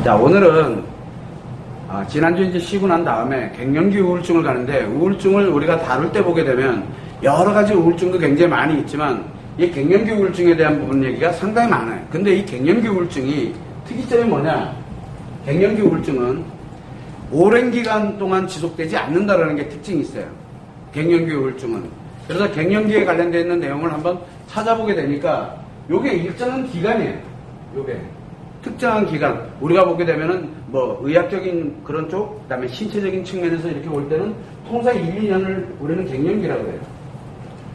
자, 오늘은 지난주 이제 쉬고 난 다음에 갱년기 우울증을 가는데, 우울증을 우리가 다룰 때 보게 되면 여러 가지 우울증도 굉장히 많이 있지만 이 갱년기 우울증에 대한 부분 얘기가 상당히 많아요. 근데 이 갱년기 우울증이 특이점이 뭐냐? 갱년기 우울증은 오랜 기간 동안 지속되지 않는다라는 게 특징이 있어요. 갱년기 우울증은. 그래서 갱년기에 관련되어 있는 내용을 한번 찾아보게 되니까 요게 일정한 기간이에요. 요게. 특정한 기간. 우리가 보게 되면은 뭐 의학적인 그런 쪽, 그 다음에 신체적인 측면에서 이렇게 볼 때는 통상 1, 2년을 우리는 갱년기라고 해요.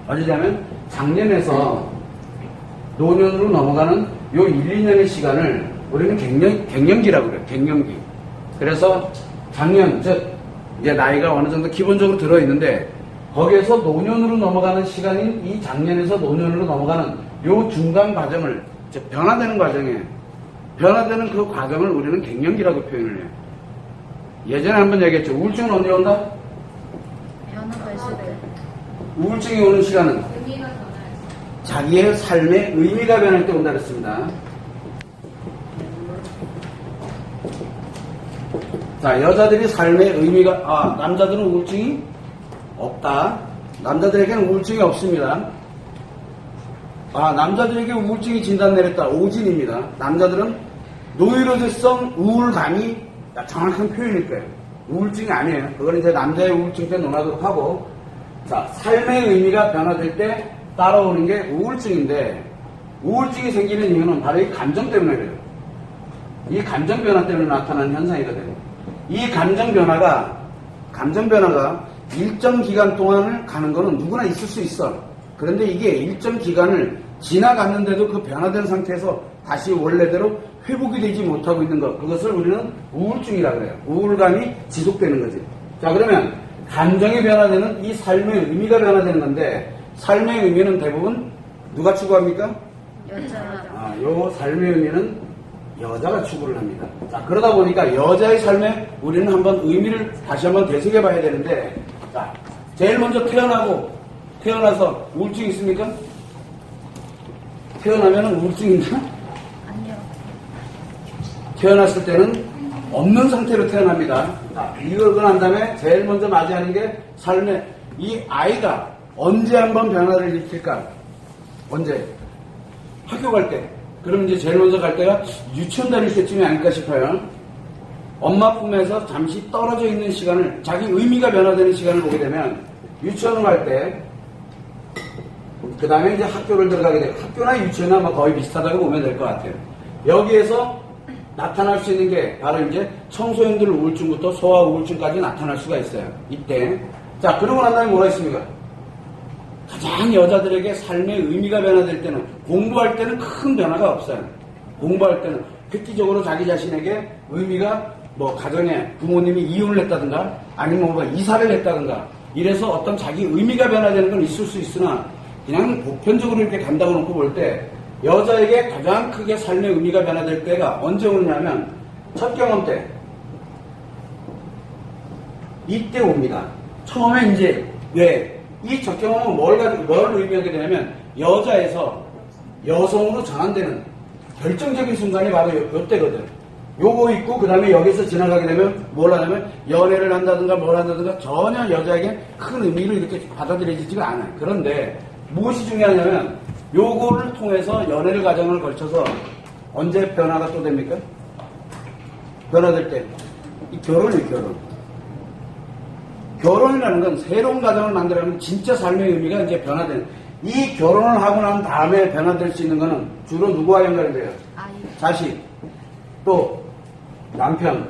어쩌자면 작년에서 노년으로 넘어가는 요 1, 2년의 시간을 우리는 갱년기라고 그래요. 갱년기. 그래서 작년, 즉 이제 나이가 어느 정도 기본적으로 들어있는데 거기에서 노년으로 넘어가는 시간인 이 작년에서 노년으로 넘어가는 요 중간 과정을 변화되는 과정이에요. 변화되는 그 과정을 우리는 갱년기라고 표현을 해요. 예전에 한번 얘기했죠. 우울증은 언제 온다? 변화가 있을 때. 우울증이 오는 시간은 자기의 삶의 의미가 변할 때 온다 그랬습니다. 자, 여자들이 삶의 의미가, 남자들은 우울증이 없다. 남자들에게는 우울증이 없습니다. 남자들에게 우울증이 진단 내렸다. 오진입니다. 남자들은 노이로제성 우울감이 정확한 표현일 거예요. 우울증이 아니에요. 그건 이제 남자의 우울증 때 논하도록 하고, 자, 삶의 의미가 변화될 때 따라오는 게 우울증인데, 우울증이 생기는 이유는 바로 이 감정 때문에 그래요. 이 감정 변화 때문에 나타나는 현상이거든요. 이 감정 변화가 일정 기간 동안을 가는 거는 누구나 있을 수 있어. 그런데 이게 일정 기간을 지나갔는데도 그 변화된 상태에서 다시 원래대로 회복이 되지 못하고 있는 것, 그것을 우리는 우울증이라고 해요. 우울감이 지속되는 거지. 자, 그러면 감정이 변화되는 이 삶의 의미가 변화되는 건데, 삶의 의미는 대부분 누가 추구합니까? 여자. 요 삶의 의미는 여자가 추구를 합니다. 자, 그러다 보니까 여자의 삶에 우리는 한번 의미를 다시 한번 되새겨 봐야 되는데, 자, 제일 먼저 태어나서 우울증 있습니까? 태어나면 우울증 있나? 아니요. 태어났을 때는 없는 상태로 태어납니다. 자, 이걸 난 다음에 제일 먼저 맞이하는 게 삶의, 이 아이가 언제 한번 변화를 일으킬까? 언제? 학교 갈 때. 그럼 이제 제일 먼저 갈 때가 유치원 다닐 때쯤이 아닐까 싶어요. 엄마 품에서 잠시 떨어져 있는 시간을, 자기 의미가 변화되는 시간을 보게 되면 유치원을 갈 때, 그 다음에 이제 학교를 들어가게 되고, 학교나 유치원이나 뭐 거의 비슷하다고 보면 될 것 같아요. 여기에서 나타날 수 있는 게 바로 이제 청소년들 우울증부터 소아 우울증까지 나타날 수가 있어요. 이때. 자, 그러고 난 다음에 뭐가 있습니까? 가장 여자들에게 삶의 의미가 변화될 때는, 공부할 때는 큰 변화가 없어요. 공부할 때는 획기적으로 자기 자신에게 의미가, 뭐 가정에 부모님이 이혼을 했다든가 아니면 뭐 이사를 했다든가 이래서 어떤 자기 의미가 변화되는 건 있을 수 있으나, 그냥 보편적으로 이렇게 간다고 놓고 볼 때 여자에게 가장 크게 삶의 의미가 변화될 때가 언제 오느냐면 첫 경험 때, 이때 옵니다. 처음에 이제 왜 이 첫 경험은 뭘 의미하게 되냐면 여자에서 여성으로 전환되는 결정적인 순간이 바로 이때거든. 요거 있고 그 다음에 여기서 지나가게 되면 뭘 하냐면 연애를 한다든가 뭘 한다든가 전혀 여자에게 큰 의미를 이렇게 받아들여지지가 않아요. 그런데 무엇이 중요하냐면 요거를 통해서 연애를 과정을 걸쳐서 언제 변화가 또 됩니까? 변화될 때 이 결혼이에요. 결혼이라는 건 새로운 가정을 만들어가면 진짜 삶의 의미가 이제 변화되는, 이 결혼을 하고 난 다음에 변화될 수 있는 거는 주로 누구와 연결돼요? 아이. 자식, 또 남편,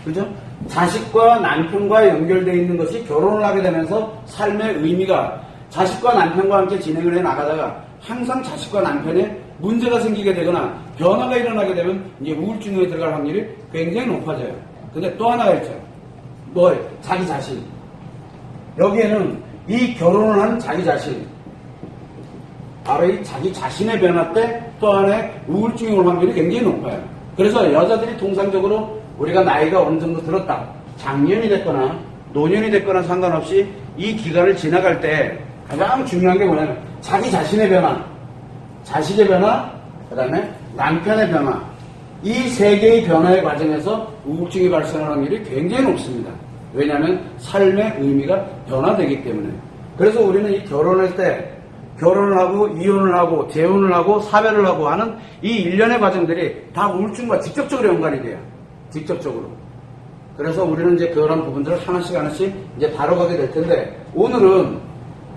그죠? 자식과 남편과 연결되어 있는 것이 결혼을 하게 되면서 삶의 의미가, 자식과 남편과 함께 진행을 해 나가다가 항상 자식과 남편에 문제가 생기게 되거나 변화가 일어나게 되면 이제 우울증에 들어갈 확률이 굉장히 높아져요. 근데 또 하나가 있죠. 뭐예요? 자기 자신. 여기에는 이 결혼을 한 자기 자신, 바로 이 자기 자신의 변화 때 또 하나의 우울증이 올 확률이 굉장히 높아요. 그래서 여자들이 통상적으로 우리가 나이가 어느 정도 들었다, 장년이 됐거나 노년이 됐거나 상관없이 이 기간을 지나갈 때 가장 중요한 게 뭐냐면 자기 자신의 변화, 자식의 변화, 그 다음에 남편의 변화, 이 세 개의 변화의 과정에서 우울증이 발생할 확률이 굉장히 높습니다. 왜냐하면 삶의 의미가 변화되기 때문에. 그래서 우리는 이 결혼할 때 결혼을 하고 이혼을 하고 재혼을 하고 사별을 하고 하는 이 일련의 과정들이 다 우울증과 직접적으로 연관이 돼요. 직접적으로. 그래서 우리는 이제 그런 부분들을 하나씩 이제 다뤄가게 될 텐데, 오늘은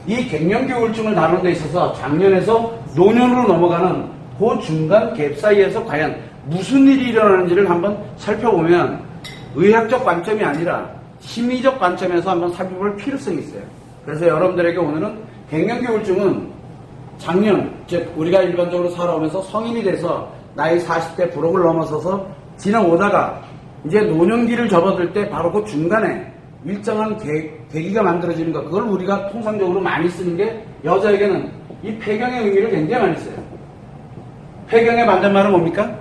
이 갱년기 우울증을 다루는 데 있어서 장년에서 노년으로 넘어가는 그 중간 갭 사이에서 과연 무슨 일이 일어나는지를 한번 살펴보면 의학적 관점이 아니라 심리적 관점에서 한번 살펴볼 필요성이 있어요. 그래서 여러분들에게 오늘은 갱년기 우울증은 장년, 즉 우리가 일반적으로 살아오면서 성인이 돼서 나이 40대 부록을 넘어서서 지나오다가 이제 노년기를 접어들 때 바로 그 중간에 일정한 계기가 만들어지는 것, 그걸 우리가 통상적으로 많이 쓰는 게 여자에게는 이 폐경의 의미를 굉장히 많이 써요. 폐경의 반대말은 뭡니까?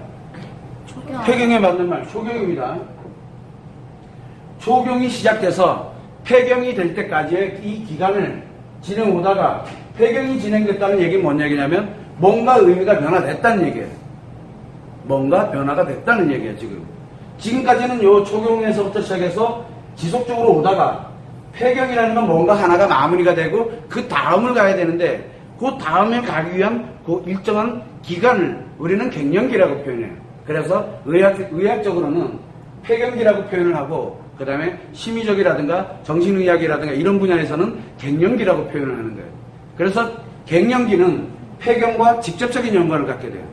초경. 폐경의 반대말, 초경입니다. 초경이 시작돼서 폐경이 될 때까지의 이 기간을 진행오다가 폐경이 진행됐다는 얘기는 뭔 얘기냐면 뭔가 의미가 변화됐다는 얘기예요. 뭔가 변화가 됐다는 얘기예요, 지금. 지금까지는 요 초경에서부터 시작해서 지속적으로 오다가 폐경이라는 건 뭔가 하나가 마무리가 되고 그 다음을 가야 되는데 그 다음에 가기 위한 그 일정한 기간을 우리는 갱년기라고 표현해요. 그래서 의학적으로는 폐경기라고 표현을 하고 그 다음에 심리적이라든가 정신의학이라든가 이런 분야에서는 갱년기라고 표현을 하는 거예요. 그래서 갱년기는 폐경과 직접적인 연관을 갖게 돼요.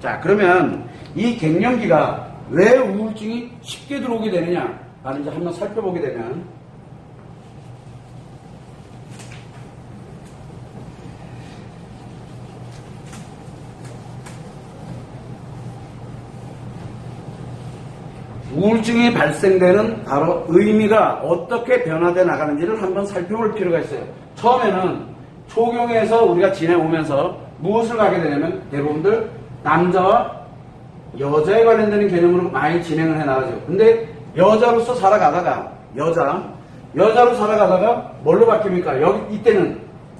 자, 그러면 이 갱년기가 왜 우울증이 쉽게 들어오게 되느냐? 를 이제 한번 살펴보게 되면 우울증이 발생되는 바로 의미가 어떻게 변화되어 나가는지를 한번 살펴볼 필요가 있어요. 처음에는 초경에서 우리가 지내오면서 무엇을 가게 되냐면 대부분들 남자와 여자에 관련되는 개념으로 많이 진행을 해나가죠. 근데 여자로서 살아가다가 여자로 살아가다가 뭘로 바뀝니까? 이때는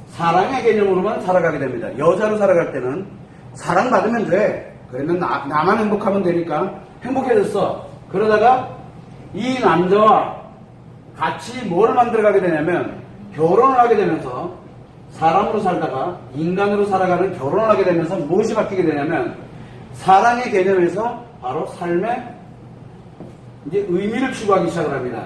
사랑의 개념으로만 살아가게 됩니다. 여자로 살아갈 때는 사랑받으면 돼. 그러면 나만 행복하면 되니까 행복해졌어. 그러다가 이 남자와 같이 뭘 만들어가게 되냐면 결혼을 하게 되면서 사람으로 살다가 인간으로 살아가는 결혼을 하게 되면서 무엇이 바뀌게 되냐면 사랑의 개념에서 바로 삶의 이제 의미를 추구하기 시작을 합니다.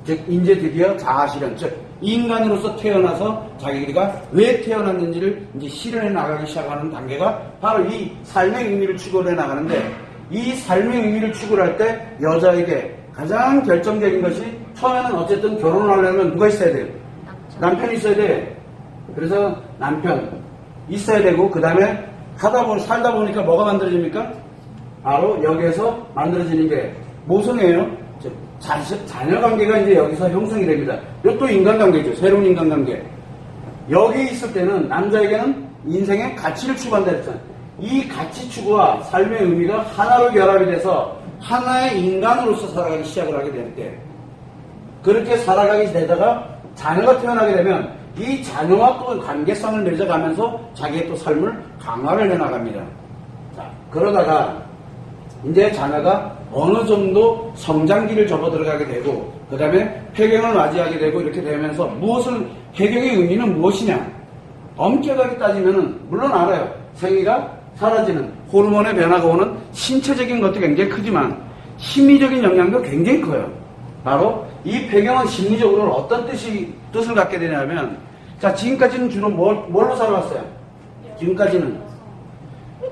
즉 이제 드디어 자아실현, 즉 인간으로서 태어나서 자기가 왜 태어났는지를 이제 실현해 나가기 시작하는 단계가 바로 이 삶의 의미를 추구해 나가는데, 이 삶의 의미를 추구를 할 때 여자에게 가장 결정적인 것이 처음에는 어쨌든 결혼을 하려면 누가 있어야 돼요? 남편이 있어야 돼. 그래서 남편 있어야 되고 그 다음에 살다 보니까 뭐가 만들어집니까? 바로 여기에서 만들어지는 게 모성이에요. 자녀 관계가 이제 여기서 형성이 됩니다. 이것도 인간관계죠. 새로운 인간관계. 여기 있을 때는 남자에게는 인생의 가치를 추구한다 했잖아요. 이 가치 추구와 삶의 의미가 하나로 결합이 돼서 하나의 인간으로서 살아가기 시작을 하게 될 때, 그렇게 살아가게 되다가 자녀가 태어나게 되면 이 자녀와 또 관계성을 맺어가면서 자기의 또 삶을 강화를 해나갑니다. 자, 그러다가 이제 자녀가 어느 정도 성장기를 접어 들어가게 되고 그 다음에 폐경을 맞이하게 되고 이렇게 되면서 폐경의 의미는 무엇이냐? 엄격하게 따지면은 물론 알아요. 생리가 사라지는 호르몬의 변화가 오는 신체적인 것도 굉장히 크지만 심리적인 영향도 굉장히 커요. 바로 이 폐경은 심리적으로는 어떤 뜻을 갖게 되냐면, 자, 지금까지는 주로 뭘로 살아왔어요? 지금까지는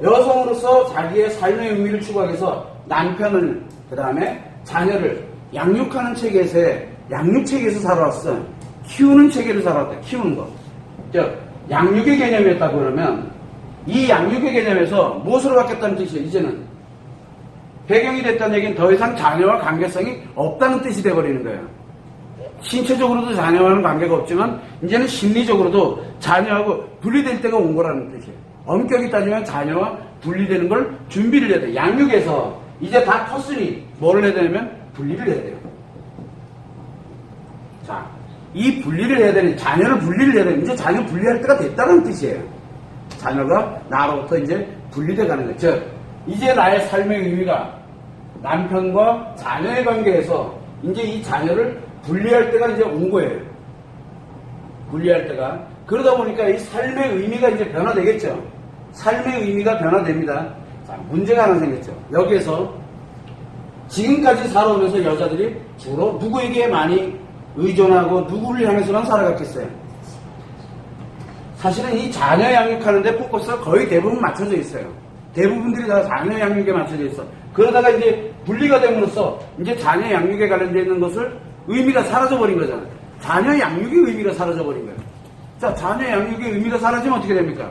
여성으로서 자기의 삶의 의미를 추구하기 위해서 남편을, 그 다음에 자녀를 양육하는 체계에서의 양육체계에서 살아왔어. 키우는 체계를 살아왔다. 키우는 거. 즉 양육의 개념이었다고 그러면 이 양육의 개념에서 무엇으로 바뀌었다는 뜻이에요? 이제는 배경이 됐다는 얘기는 더 이상 자녀와 관계성이 없다는 뜻이 돼버리는 거예요. 신체적으로도 자녀와는 관계가 없지만 이제는 심리적으로도 자녀하고 분리될 때가 온 거라는 뜻이에요. 엄격히 따지면 자녀와 분리되는 걸 준비를 해야 돼요. 양육에서 이제 다 컸으니 뭐를 해야 되냐면 분리를 해야 돼요. 자, 이 분리를 해야 되는, 자녀를 분리를 해야 되는, 이제 자녀 분리할 때가 됐다는 뜻이에요. 자녀가 나로부터 이제 분리돼 가는 거죠. 즉 이제 나의 삶의 의미가 남편과 자녀의 관계에서 이제 이 자녀를 분리할 때가 이제 온 거예요. 분리할 때가. 그러다 보니까 이 삶의 의미가 이제 변화되겠죠. 삶의 의미가 변화됩니다. 자, 문제가 하나 생겼죠. 여기에서 지금까지 살아오면서 여자들이 주로 누구에게 많이 의존하고 누구를 향해서만 살아갔겠어요? 사실은 이 자녀 양육하는데 포커스가 거의 대부분 맞춰져 있어요. 대부분들이 다 자녀 양육에 맞춰져 있어. 그러다가 이제 분리가 됨으로써 이제 자녀 양육에 관련되어 있는 것을 의미가 사라져버린 거잖아요. 자녀 양육의 의미가 사라져버린 거예요. 자, 자녀 양육의 의미가 사라지면 어떻게 됩니까?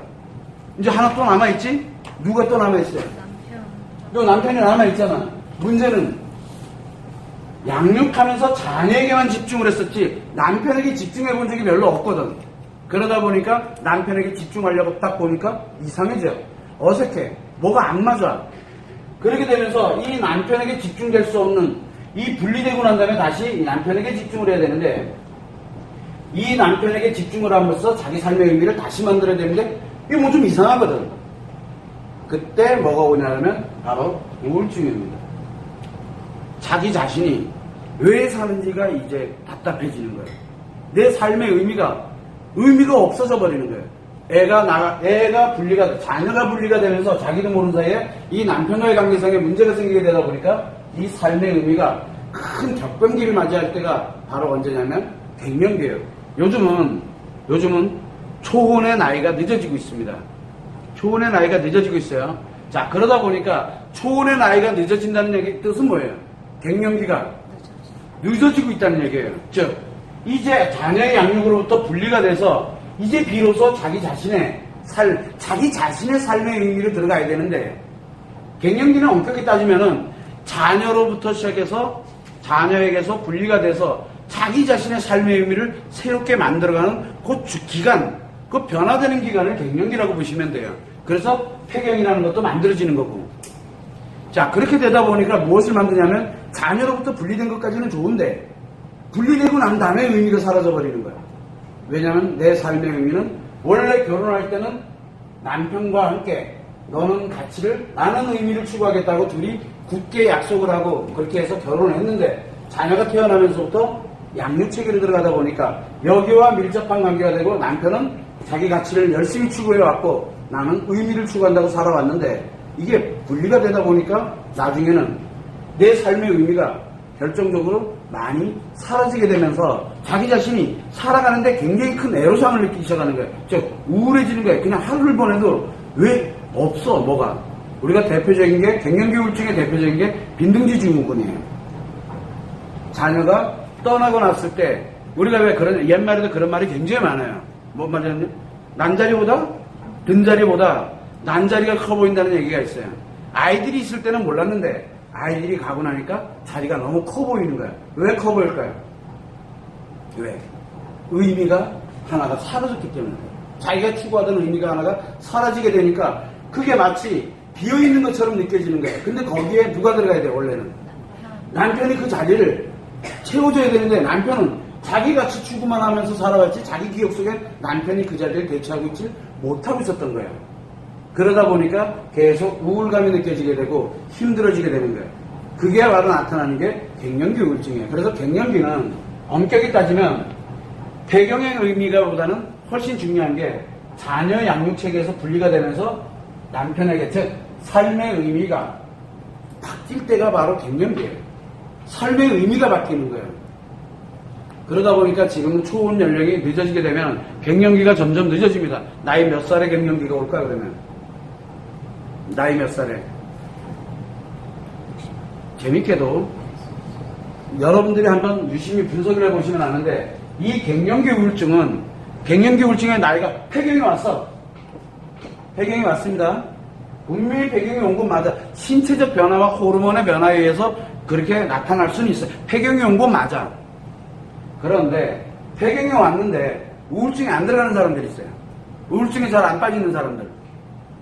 이제 하나 또 남아있지? 누가 또 남아있어요? 남편. 또 남편이 남아있잖아. 문제는 양육하면서 자녀에게만 집중을 했었지 남편에게 집중해 본 적이 별로 없거든. 그러다 보니까 남편에게 집중하려고 딱 보니까 이상해져. 어색해. 뭐가 안 맞아. 그렇게 되면서 이 남편에게 집중될 수 없는 이 분리되고 난 다음에 다시 이 남편에게 집중을 해야 되는데 이 남편에게 집중을 함으로써 자기 삶의 의미를 다시 만들어야 되는데 이게 뭐 좀 이상하거든. 그때 뭐가 오냐면 바로 우울증입니다. 자기 자신이 왜 사는지가 이제 답답해지는 거예요. 내 삶의 의미가 없어져 버리는 거예요. 애가 분리가, 자녀가 분리가 되면서 자기도 모르는 사이에 이 남편과의 관계상에 문제가 생기게 되다 보니까 이 삶의 의미가 큰 격변기를 맞이할 때가 바로 언제냐면 갱년기예요. 요즘은 초혼의 나이가 늦어지고 있습니다. 초혼의 나이가 늦어지고 있어요. 자, 그러다 보니까 초혼의 나이가 늦어진다는 뜻은 뭐예요? 갱년기가 늦어지고 있다는 얘기예요. 즉, 이제 자녀의 양육으로부터 분리가 돼서 이제 비로소 자기 자신의 삶의 의미를 들어가야 되는데 갱년기는 엄격히 따지면은 자녀로부터 시작해서 자녀에게서 분리가 돼서 자기 자신의 삶의 의미를 새롭게 만들어가는 그 기간, 그 변화되는 기간을 갱년기라고 보시면 돼요. 그래서 폐경이라는 것도 만들어지는 거고. 자, 그렇게 되다 보니까 무엇을 만드냐면 자녀로부터 분리된 것까지는 좋은데 분리되고 난 다음에 의미가 사라져버리는 거야. 왜냐하면 내 삶의 의미는 원래 결혼할 때는 남편과 함께 너는 가치를 나는 의미를 추구하겠다고 둘이 굳게 약속을 하고 그렇게 해서 결혼을 했는데 자녀가 태어나면서부터 양육체계를 들어가다 보니까 여기와 밀접한 관계가 되고 남편은 자기 가치를 열심히 추구해왔고 나는 의미를 추구한다고 살아왔는데 이게 분리가 되다 보니까 나중에는 내 삶의 의미가 결정적으로 많이 사라지게 되면서 자기 자신이 살아가는데 굉장히 큰 애로사항을 느끼기 시작하는 거예요. 즉 우울해지는 거예요. 그냥 하루를 보내도 왜 없어 뭐가. 우리가 대표적인 게 갱년기 우울증의 대표적인 게 빈둥지 증후군이에요. 자녀가 떠나고 났을 때 우리가 왜 그런 옛말에도 그런 말이 굉장히 많아요. 뭔 말이냐면 난자리보다 든자리보다 난자리가 커 보인다는 얘기가 있어요. 아이들이 있을 때는 몰랐는데 아이들이 가고 나니까 자리가 너무 커 보이는 거야. 왜 커 보일까요? 왜? 의미가 하나가 사라졌기 때문에. 자기가 추구하던 의미가 하나가 사라지게 되니까 그게 마치 비어있는 것처럼 느껴지는 거예요. 근데 거기에 누가 들어가야 돼 원래는? 남편이 그 자리를 채워줘야 되는데 남편은 자기같이 추구만 하면서 살아왔지 자기 기억 속에 남편이 그 자리를 대체하고 있지 못하고 있었던 거예요. 그러다 보니까 계속 우울감이 느껴지게 되고 힘들어지게 되는 거예요. 그게 바로 나타나는 게 갱년기 우울증이에요. 그래서 갱년기는 엄격히 따지면 배경의 의미가보다는 훨씬 중요한 게 자녀 양육 체계에서 분리가 되면서 남편에게 즉 삶의 의미가 바뀔 때가 바로 갱년기예요. 삶의 의미가 바뀌는 거예요. 그러다 보니까 지금 초혼 연령이 늦어지게 되면 갱년기가 점점 늦어집니다. 나이 몇 살에 갱년기가 올까 그러면? 나이 몇 살에? 재밌게도 여러분들이 한번 유심히 분석을 해보시면 아는데 이 갱년기 우울증의 나이가 폐경이 왔어. 폐경이 왔습니다. 분명히 폐경이 온 건 맞아. 신체적 변화와 호르몬의 변화에 의해서 그렇게 나타날 수는 있어요. 폐경이 온 건 맞아. 그런데 폐경이 왔는데 우울증이 안 들어가는 사람들이 있어요. 우울증이 잘 안 빠지는 사람들.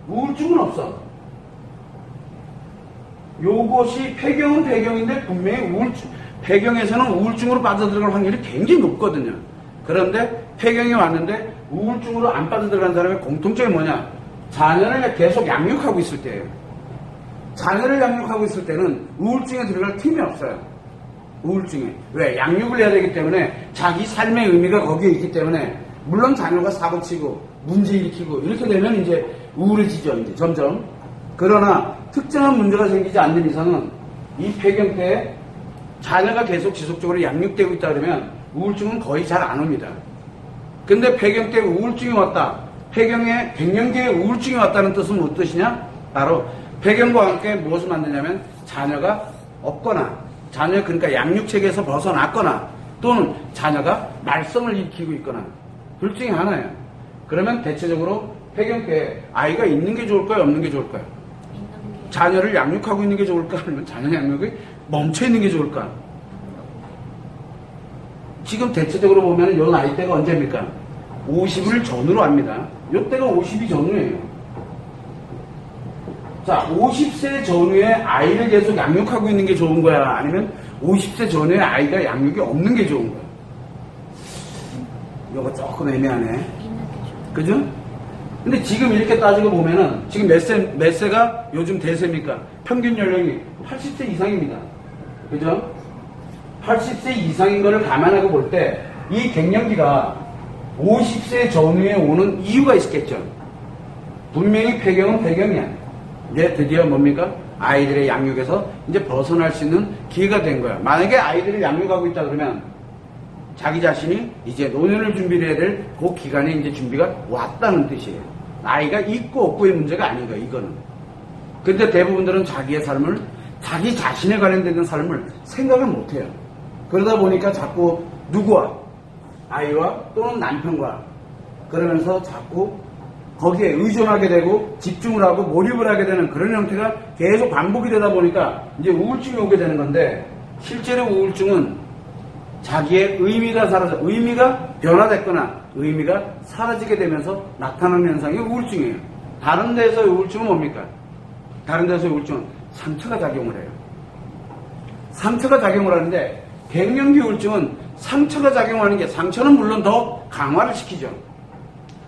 우울증은 없어. 요것이 폐경은 폐경인데 분명히 폐경에서는 우울증으로 빠져들어갈 확률이 굉장히 높거든요. 그런데 폐경이 왔는데 우울증으로 안 빠져들어간 사람의 공통점이 뭐냐? 자녀를 계속 양육하고 있을 때예요. 자녀를 양육하고 있을 때는 우울증에 들어갈 틈이 없어요. 우울증에. 왜? 양육을 해야 되기 때문에 자기 삶의 의미가 거기에 있기 때문에 물론 자녀가 사고치고 문제 일으키고 이렇게 되면 이제 우울해지죠. 이제 점점. 그러나 특정한 문제가 생기지 않는 이상은 이 폐경 때 자녀가 계속 지속적으로 양육되고 있다 그러면 우울증은 거의 잘 안 옵니다. 근데 폐경 때 우울증이 왔다. 폐경에 갱년기에 우울증이 왔다는 뜻은 무슨 뜻이냐? 바로 폐경과 함께 무엇을 만드냐면 자녀가 없거나 자녀 그러니까 양육체계에서 벗어났거나 또는 자녀가 말썽을 일으키고 있거나 둘 중에 하나예요. 그러면 대체적으로 폐경 때 아이가 있는 게 좋을까요? 없는 게 좋을까요? 자녀를 양육하고 있는 게 좋을까? 아니면 자녀 양육이 멈춰 있는 게 좋을까? 지금 대체적으로 보면 요 나이대가 언제입니까? 50을 전후로 합니다. 요때가 50이 전후예요. 자, 50세 전후에 아이를 계속 양육하고 있는 게 좋은 거야? 아니면 50세 전후에 아이가 양육이 없는 게 좋은 거야? 이거 조금 애매하네. 그죠? 근데 지금 이렇게 따지고 보면은 지금 몇 세가 요즘 대세입니까? 평균 연령이 80세 이상입니다. 그죠? 80세 이상인 거를 감안하고 볼 때 이 갱년기가 50세 전후에 오는 이유가 있겠죠. 분명히 폐경은 폐경이야. 이제 드디어 뭡니까? 아이들의 양육에서 이제 벗어날 수 있는 기회가 된 거야. 만약에 아이들을 양육하고 있다 그러면 자기 자신이 이제 노년을 준비를 해야 될 그 기간에 이제 준비가 왔다는 뜻이에요. 아이가 있고 없고의 문제가 아닌 거야, 이거는. 근데 대부분들은 자기의 삶을, 자기 자신에 관련되는 삶을 생각을 못 해요. 그러다 보니까 자꾸 누구와? 아이와 또는 남편과 그러면서 자꾸 거기에 의존하게 되고 집중을 하고 몰입을 하게 되는 그런 형태가 계속 반복이 되다 보니까 이제 우울증이 오게 되는 건데 실제로 우울증은 자기의 의미가 변화됐거나 의미가 사라지게 되면서 나타나는 현상이 우울증이에요. 다른 데서의 우울증은 뭡니까? 다른 데서의 우울증은 상처가 작용을 해요. 상처가 작용을 하는데 갱년기 우울증은 상처가 작용하는 게 상처는 물론 더 강화를 시키죠.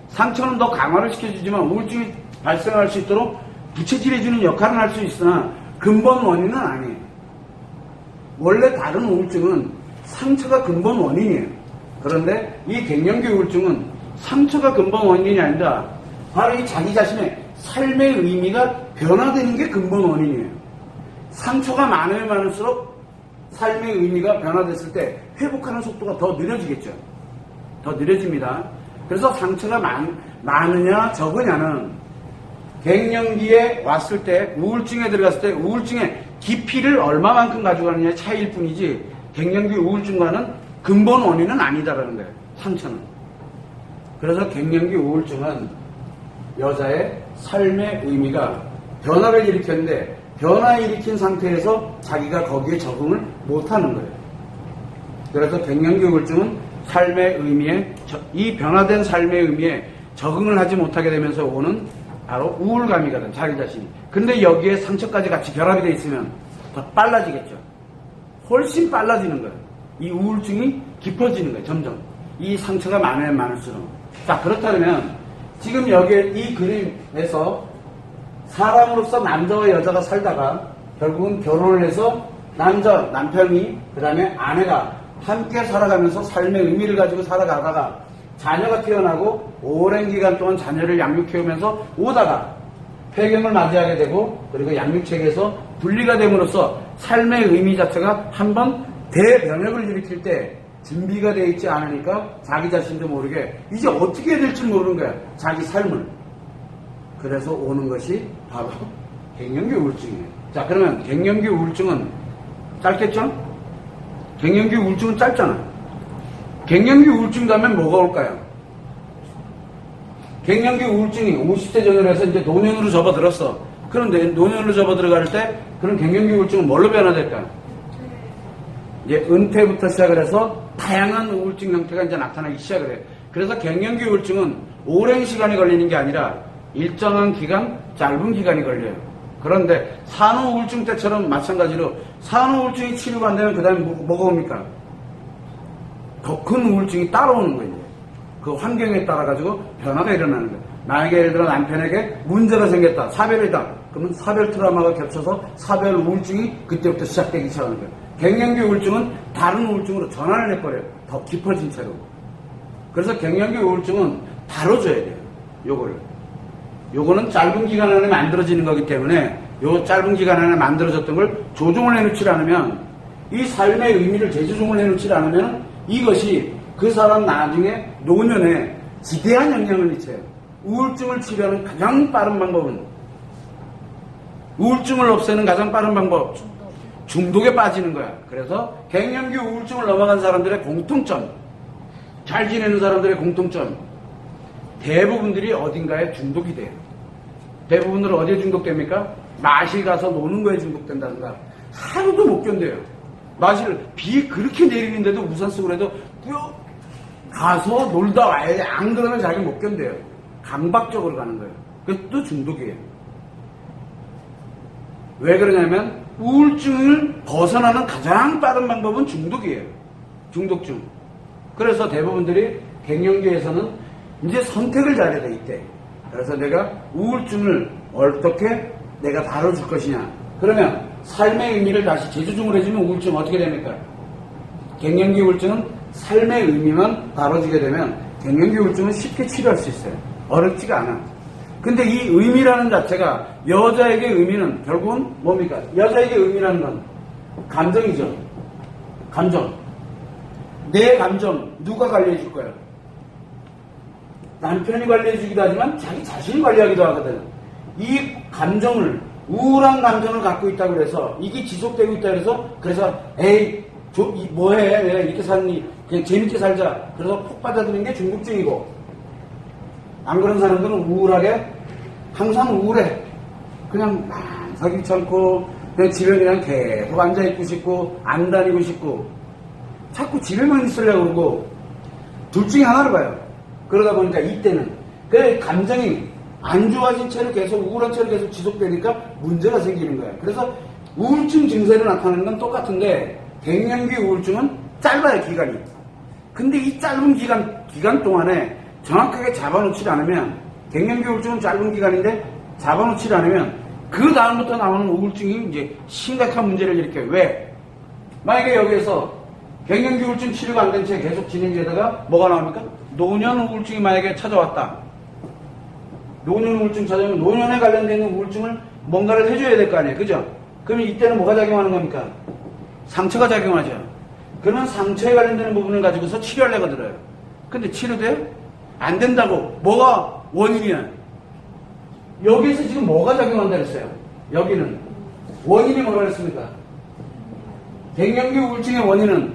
상처는 더 강화를 시켜주지만 우울증이 발생할 수 있도록 부채질해주는 역할은 할 수 있으나 근본 원인은 아니에요. 원래 다른 우울증은 상처가 근본 원인이에요. 그런데 이 갱년기 우울증은 상처가 근본 원인이 아니라 바로 이 자기 자신의 삶의 의미가 변화되는 게 근본 원인이에요. 상처가 많으면 많을수록 삶의 의미가 변화됐을 때 회복하는 속도가 더 느려지겠죠. 더 느려집니다. 그래서 상처가 많으냐 적으냐는 갱년기에 왔을 때 우울증에 들어갔을 때 우울증의 깊이를 얼마만큼 가져가느냐의 차이일 뿐이지 갱년기 우울증과는 근본 원인은 아니다라는 거예요. 상처는. 그래서 갱년기 우울증은 여자의 삶의 의미가 변화를 일으켰는데 변화를 일으킨 상태에서 자기가 거기에 적응을 못하는 거예요. 그래서 갱년기 우울증은 삶의 의미에 이 변화된 삶의 의미에 적응을 하지 못하게 되면서 오는 바로 우울감이거든 자기 자신이. 근데 여기에 상처까지 같이 결합이 돼 있으면 더 빨라지겠죠. 훨씬 빨라지는 거예요. 이 우울증이 깊어지는 거예요. 점점 이 상처가 많으면 많을수록. 자, 그렇다면 지금 여기에 이 그림에서 사람으로서 남자와 여자가 살다가 결국은 결혼을 해서 남편이 그 다음에 아내가 함께 살아가면서 삶의 의미를 가지고 살아가다가 자녀가 태어나고 오랜 기간 동안 자녀를 양육해오면서 오다가 폐경을 맞이하게 되고 그리고 양육체계에서 분리가 됨으로써 삶의 의미 자체가 한번 대변혁을 일으킬 때 준비가 되어 있지 않으니까 자기 자신도 모르게 이제 어떻게 해야 될지 모르는 거야. 자기 삶을. 그래서 오는 것이 바로 갱년기 우울증이에요. 자, 그러면 갱년기 우울증은 짧겠죠? 갱년기 우울증은 짧잖아. 갱년기 우울증 다음에 뭐가 올까요? 갱년기 우울증이 50세 전후로 해서 이제 노년으로 접어들었어. 그런데 노년으로 접어들어갈 때 그런 갱년기 우울증은 뭘로 변화될까요? 이제 은퇴부터 시작을 해서 다양한 우울증 형태가 이제 나타나기 시작을 해요. 그래서 갱년기 우울증은 오랜 시간이 걸리는 게 아니라 일정한 기간, 짧은 기간이 걸려요. 그런데 산후 우울증 때처럼 마찬가지로 산후 우울증이 치료가 안 되면 그 다음에 뭐가 옵니까? 더 큰 우울증이 따라오는 거예요. 그 환경에 따라 가지고 변화가 일어나는 거예요. 만약에 예를 들어 남편에게 문제가 생겼다, 사별이다. 그러면 사별 트라우마가 겹쳐서 사별 우울증이 그때부터 시작되기 시작하는 거예요. 갱년기 우울증은 다른 우울증으로 전환을 해버려요. 더 깊어진 채로. 그래서 갱년기 우울증은 다뤄줘야 돼요. 요거는 짧은 기간 안에 만들어지는 거기 때문에 요 짧은 기간 안에 만들어졌던 걸 조정을 해놓지 않으면, 이 삶의 의미를 재조정을 해놓지 않으면 이것이 그 사람 나중에 노년에 지대한 영향을 미쳐요. 우울증을 치료하는 가장 빠른 방법은, 우울증을 없애는 가장 빠른 방법, 중독에 빠지는 거야. 그래서 갱년기 우울증을 넘어간 사람들의 공통점, 잘 지내는 사람들의 공통점, 대부분들이 어딘가에 중독이 돼요. 대부분들은 어디에 중독됩니까? 마실 가서 노는 거에 중독된다든가. 하루도 못 견뎌요. 마실, 비 그렇게 내리는데도 우산 쓰고 해도 쭉 가서 놀다 와야지. 안 그러면 자기 못 견뎌요. 강박적으로 가는 거예요. 그것도 중독이에요. 왜 그러냐면 우울증을 벗어나는 가장 빠른 방법은 중독이에요. 중독증. 그래서 대부분들이 갱년기에서는 이제 선택을 잘해야 돼, 이때. 그래서 내가 우울증을 어떻게 내가 다뤄줄 것이냐. 그러면 삶의 의미를 다시 재조정을 해주면 우울증은 어떻게 됩니까? 갱년기 우울증은 삶의 의미만 다뤄주게 되면 갱년기 우울증은 쉽게 치료할 수 있어요. 어렵지가 않아. 근데 이 의미라는 자체가, 여자에게 의미는 결국은 뭡니까? 여자에게 의미라는 건 감정이죠. 감정. 내 감정 누가 관리해 줄 거야? 남편이 관리해 주기도 하지만 자기 자신이 관리하기도 하거든. 이 감정을, 우울한 감정을 갖고 있다고 해서 이게 지속되고 있다고 해서, 그래서 에이 뭐해 왜 이렇게 사니, 그냥 재밌게 살자, 그래서 폭 받아들이는 게 중독증이고, 안 그런 사람들은 우울하게, 항상 우울해. 그냥 막 귀찮고 그냥 집에 그냥 계속 앉아있고 싶고 안 다니고 싶고 자꾸 집에만 있으려고 그러고, 둘 중에 하나를 봐요. 그러다 보니까 이때는 그 감정이 안 좋아진 채로 계속, 우울한 채로 계속 지속되니까 문제가 생기는 거예요. 그래서 우울증 증세를 나타내는 건 똑같은데 갱년기 우울증은 짧아요, 기간이. 근데 이 짧은 기간 동안에 정확하게 잡아놓지 않으면, 갱년기 우울증은 짧은 기간인데 잡아놓지 않으면 그 다음부터 나오는 우울증이 이제 심각한 문제를 일으켜요. 왜? 만약에 여기에서 갱년기 우울증 치료가 안 된 채 계속 진행되다가 뭐가 나옵니까? 노년 우울증이 만약에 찾아왔다. 노년 우울증 찾아오면 노년에 관련된 우울증을 뭔가를 해줘야 될 거 아니에요. 그죠? 그러면 이때는 뭐가 작용하는 겁니까? 상처가 작용하죠. 그러면 상처에 관련되는 부분을 가지고서 치료하려고 들어요. 근데 치료돼요? 안 된다고. 뭐가 원인이야? 여기에서 지금 뭐가 작용한다 그랬어요? 여기는 원인이 뭐라 그랬습니까? 갱년기 우울증의 원인은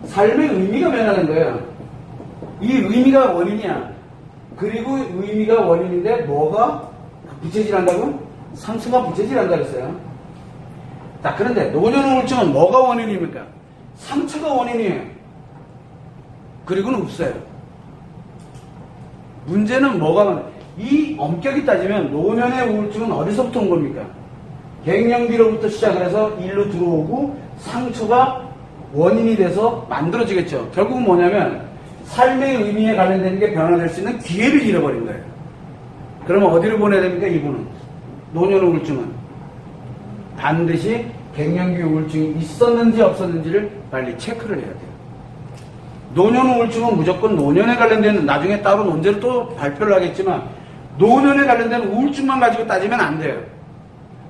삶의 의미가 변화된 거예요. 이 의미가 원인이야. 그리고 의미가 원인인데 뭐가 부채질한다고? 상처가 부채질한다 그랬어요. 자, 그런데 노년 우울증은 뭐가 원인입니까? 상처가 원인이에요. 그리고는 없어요. 문제는 뭐가, 이 엄격히 따지면 노년의 우울증은 어디서부터 온 겁니까? 갱년기로부터 시작을 해서 일로 들어오고 상처가 원인이 돼서 만들어지겠죠. 결국은 뭐냐면 삶의 의미에 관련되는 게 변화될 수 있는 기회를 잃어버린 거예요. 그러면 어디로 보내야 됩니까? 이분은 노년 우울증은 반드시 갱년기 우울증이 있었는지 없었는지를 빨리 체크를 해야 돼요. 노년 우울증은 무조건 노년에 관련된, 나중에 따로 논제를 또 발표를 하겠지만 노년에 관련된 우울증만 가지고 따지면 안 돼요.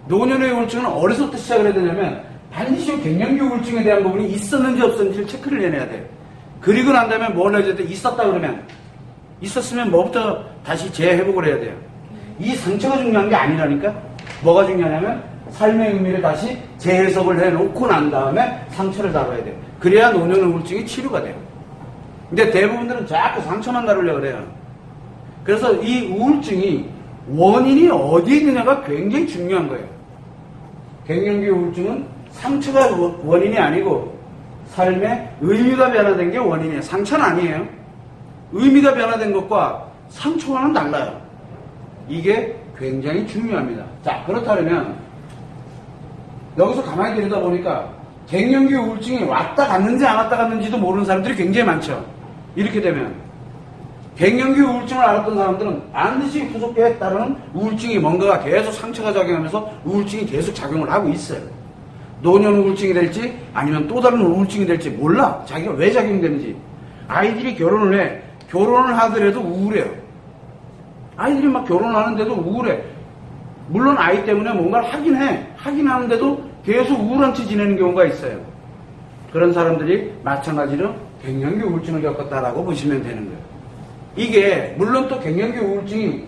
노년의 우울증은 어디서부터 시작을 해야 되냐면 반드시 갱년기 우울증에 대한 부분이 있었는지 없었는지를 체크를 해내야 돼요. 그리고 난 다음에 뭘 해야 돼? 있었다 그러면, 있었으면 뭐부터 다시 재회복을 해야 돼요. 이 상처가 중요한 게 아니라니까. 뭐가 중요하냐면 삶의 의미를 다시 재해석을 해놓고 난 다음에 상처를 다뤄야 돼요. 그래야 노년 우울증이 치료가 돼요. 근데 대부분들은 자꾸 상처만 다루려고 그래요. 그래서 이 우울증이 원인이 어디에 있느냐가 굉장히 중요한 거예요. 갱년기 우울증은 상처가 원인이 아니고 삶의 의미가 변화된 게 원인이에요. 상처는 아니에요. 의미가 변화된 것과 상처와는 달라요. 이게 굉장히 중요합니다. 자, 그렇다면 여기서 가만히 들여다 보니까 갱년기 우울증이 왔다 갔는지 안 왔다 갔는지도 모르는 사람들이 굉장히 많죠. 이렇게 되면 갱년기 우울증을 앓았던 사람들은 반드시 후속기에 따르는 우울증이 뭔가가 계속 상처가 작용하면서 우울증이 계속 작용을 하고 있어요. 노년 우울증이 될지 아니면 또 다른 우울증이 될지 몰라. 자기가 왜 작용되는지. 아이들이 결혼을 해. 결혼을 하더라도 우울해요. 아이들이 막 결혼을 하는데도 우울해. 물론 아이 때문에 뭔가를 하긴 해. 하긴 하는데도 계속 우울한 채 지내는 경우가 있어요. 그런 사람들이 마찬가지로 갱년기 우울증을 겪었다라고 보시면 되는 거예요. 이게 물론 또 갱년기 우울증이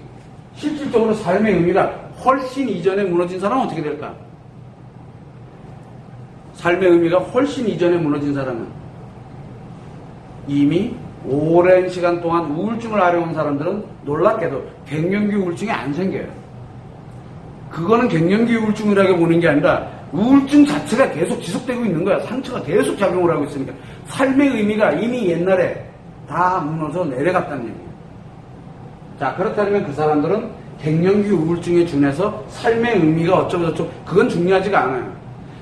실질적으로 삶의 의미가 훨씬 이전에 무너진 사람은 어떻게 될까? 삶의 의미가 훨씬 이전에 무너진 사람은 이미 오랜 시간 동안 우울증을 앓아온 사람들은 놀랍게도 갱년기 우울증이 안 생겨요. 그거는 갱년기 우울증이라고 보는 게 아니라 우울증 자체가 계속 지속되고 있는 거야. 상처가 계속 작용을 하고 있으니까 삶의 의미가 이미 옛날에 다 무너져 내려갔다는 얘기예요. 자, 그렇다면 그 사람들은 갱년기 우울증에 준해서 삶의 의미가 어쩌고저쩌고 그건 중요하지가 않아요.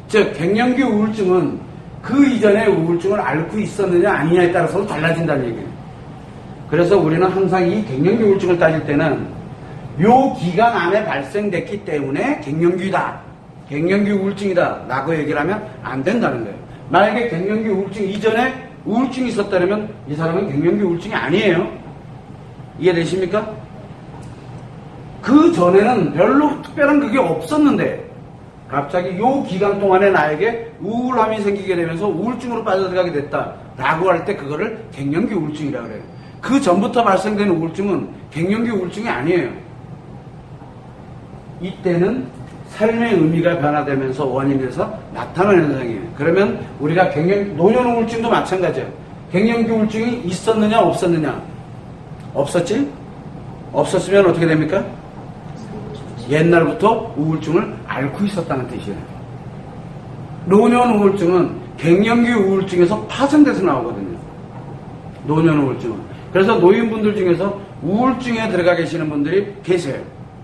즉 갱년기 우울증은 그 이전에 우울증을 앓고 있었느냐 아니냐에 따라서 달라진다는 얘기예요. 그래서 우리는 항상 이 갱년기 우울증을 따질 때는 요 기간 안에 발생됐기 때문에 갱년기다, 갱년기 우울증이다 라고 얘기를 하면 안 된다는 거예요. 만약에 갱년기 우울증 이전에 우울증이 있었다면 이 사람은 갱년기 우울증이 아니에요. 이해되십니까? 그 전에는 별로 특별한 그게 없었는데 갑자기 요 기간 동안에 나에게 우울함이 생기게 되면서 우울증으로 빠져들어가게 됐다라고 할 때 그거를 갱년기 우울증이라고 그래요. 그 전부터 발생되는 우울증은 갱년기 우울증이 아니에요. 이때는 삶의 의미가 변화되면서 원인에서 나타나는 현상이에요. 그러면 우리가 노년 우울증도 마찬가지예요. 갱년기 우울증이 있었느냐 없었느냐? 없었지? 없었으면 어떻게 됩니까? 옛날부터 우울증을 앓고 있었다는 뜻이에요. 노년 우울증은 갱년기 우울증에서 파생돼서 나오거든요. 노년 우울증은. 그래서 노인분들 중에서 우울증에 들어가 계시는 분들이 계세요.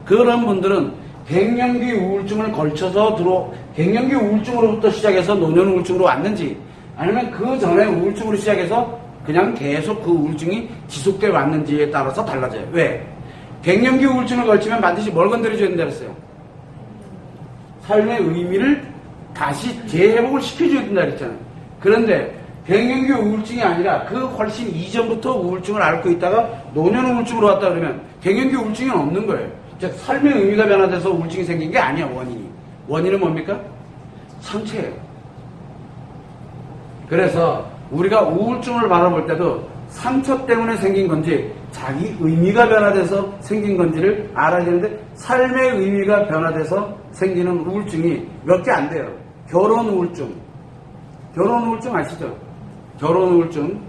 그런 분들은 갱년기 우울증을 걸쳐서 갱년기 우울증으로부터 시작해서 노년 우울증으로 왔는지 아니면 그 전에 우울증으로 시작해서 그냥 계속 그 우울증이 지속돼 왔는지에 따라서 달라져요. 왜? 갱년기 우울증을 걸치면 반드시 뭘 건드려줘야 된다고 했어요? 삶의 의미를 다시 재회복을 시켜줘야 된다고 했잖아요. 그런데 갱년기 우울증이 아니라 그 훨씬 이전부터 우울증을 앓고 있다가 노년 우울증으로 왔다 그러면 갱년기 우울증이 없는 거예요. 즉 삶의 의미가 변화돼서 우울증이 생긴 게 아니야. 원인은 뭡니까? 상처예요. 그래서 우리가 우울증을 바라볼 때도 상처 때문에 생긴 건지 자기 의미가 변화돼서 생긴 건지를 알아야 되는데 삶의 의미가 변화돼서 생기는 우울증이 몇 개 안 돼요. 결혼 우울증 아시죠? 결혼 우울증,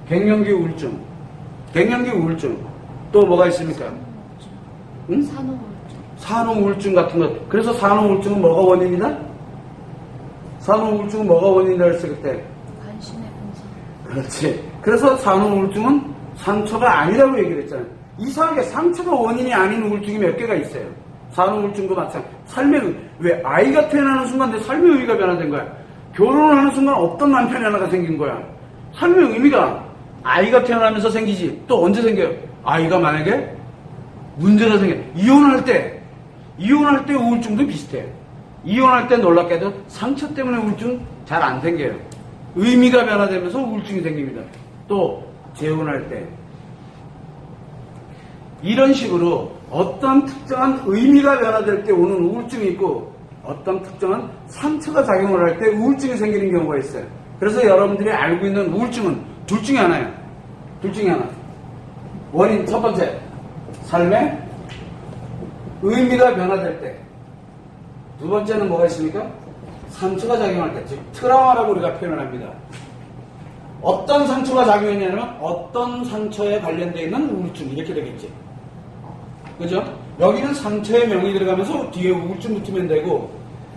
갱년기 우울증, 또 뭐가 있습니까? 응? 산후 우울증 같은 것. 그래서 산후 우울증은 뭐가 원인이다? 산후 우울증은 뭐가 원인이라 했을 때? 관심의 분산. 그렇지. 그래서 산후 우울증은 상처가 아니라고 얘기를 했잖아요. 이상하게 상처가 원인이 아닌 우울증이 몇 개가 있어요. 산후 우울증도 마찬가지. 왜 아이가 태어나는 순간 내 삶의 의미가 변화된 거야. 결혼을 하는 순간 어떤 남편이 하나가 생긴 거야. 삶의 의미가 아이가 태어나면서 생기지. 또 언제 생겨요? 아이가 만약에 문제가 생겨. 이혼할 때 우울증도 비슷해요. 이혼할 때 놀랍게도 상처 때문에 우울증 잘 안 생겨요. 의미가 변화되면서 우울증이 생깁니다. 또 재혼할 때 이런 식으로 어떤 특정한 의미가 변화될 때 오는 우울증이 있고 어떤 특정한 상처가 작용을 할 때 우울증이 생기는 경우가 있어요. 그래서 여러분들이 알고 있는 우울증은 둘 중에 하나예요. 원인 첫 번째, 삶의 의미가 변화될 때. 두 번째는 뭐가 있습니까? 상처가 작용할 때, 즉 트라우마라고 우리가 표현을 합니다. 어떤 상처가 작용했냐면 어떤 상처에 관련되어 있는 우울증 이렇게 되겠지. 그죠? 여기는 상처의 명이 들어가면서 뒤에 우울증 붙으면 되고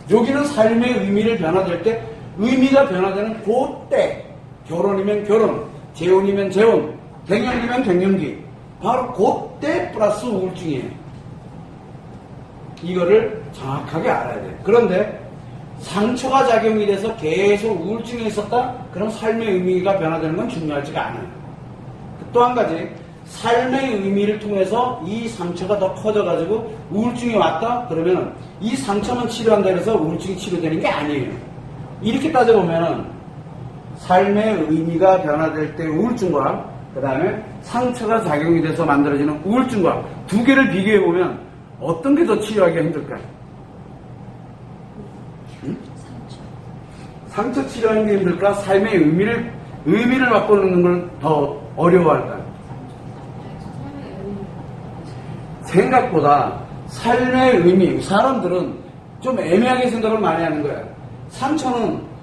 여기는 삶의 의미를 변화될 때 의미가 변화되는 그때 결혼이면 결혼, 재혼이면 재혼, 갱년기면 갱년기 바로 그때 플러스 우울증이에요. 이거를 정확하게 알아야 돼요. 그런데 상처가 작용이 돼서 계속 우울증이 있었다? 그럼 삶의 의미가 변화되는 건 중요하지가 않아요. 또 한 가지, 삶의 의미를 통해서 이 상처가 더 커져가지고 우울증이 왔다? 그러면 이 상처만 치료한다 해서 우울증이 치료되는 게 아니에요. 이렇게 따져보면 삶의 의미가 변화될 때 우울증과 그 다음에 상처가 작용이 돼서 만들어지는 우울증과 두 개를 비교해보면 어떤 게 더 치료하기가 힘들까요? 응? 상처 치료하는 게 힘들까? 삶의 의미를 바꿔놓는 걸 더 어려워할까요? 생각보다 삶의 의미, 사람들은 좀 애매하게 생각을 많이 하는 거예요.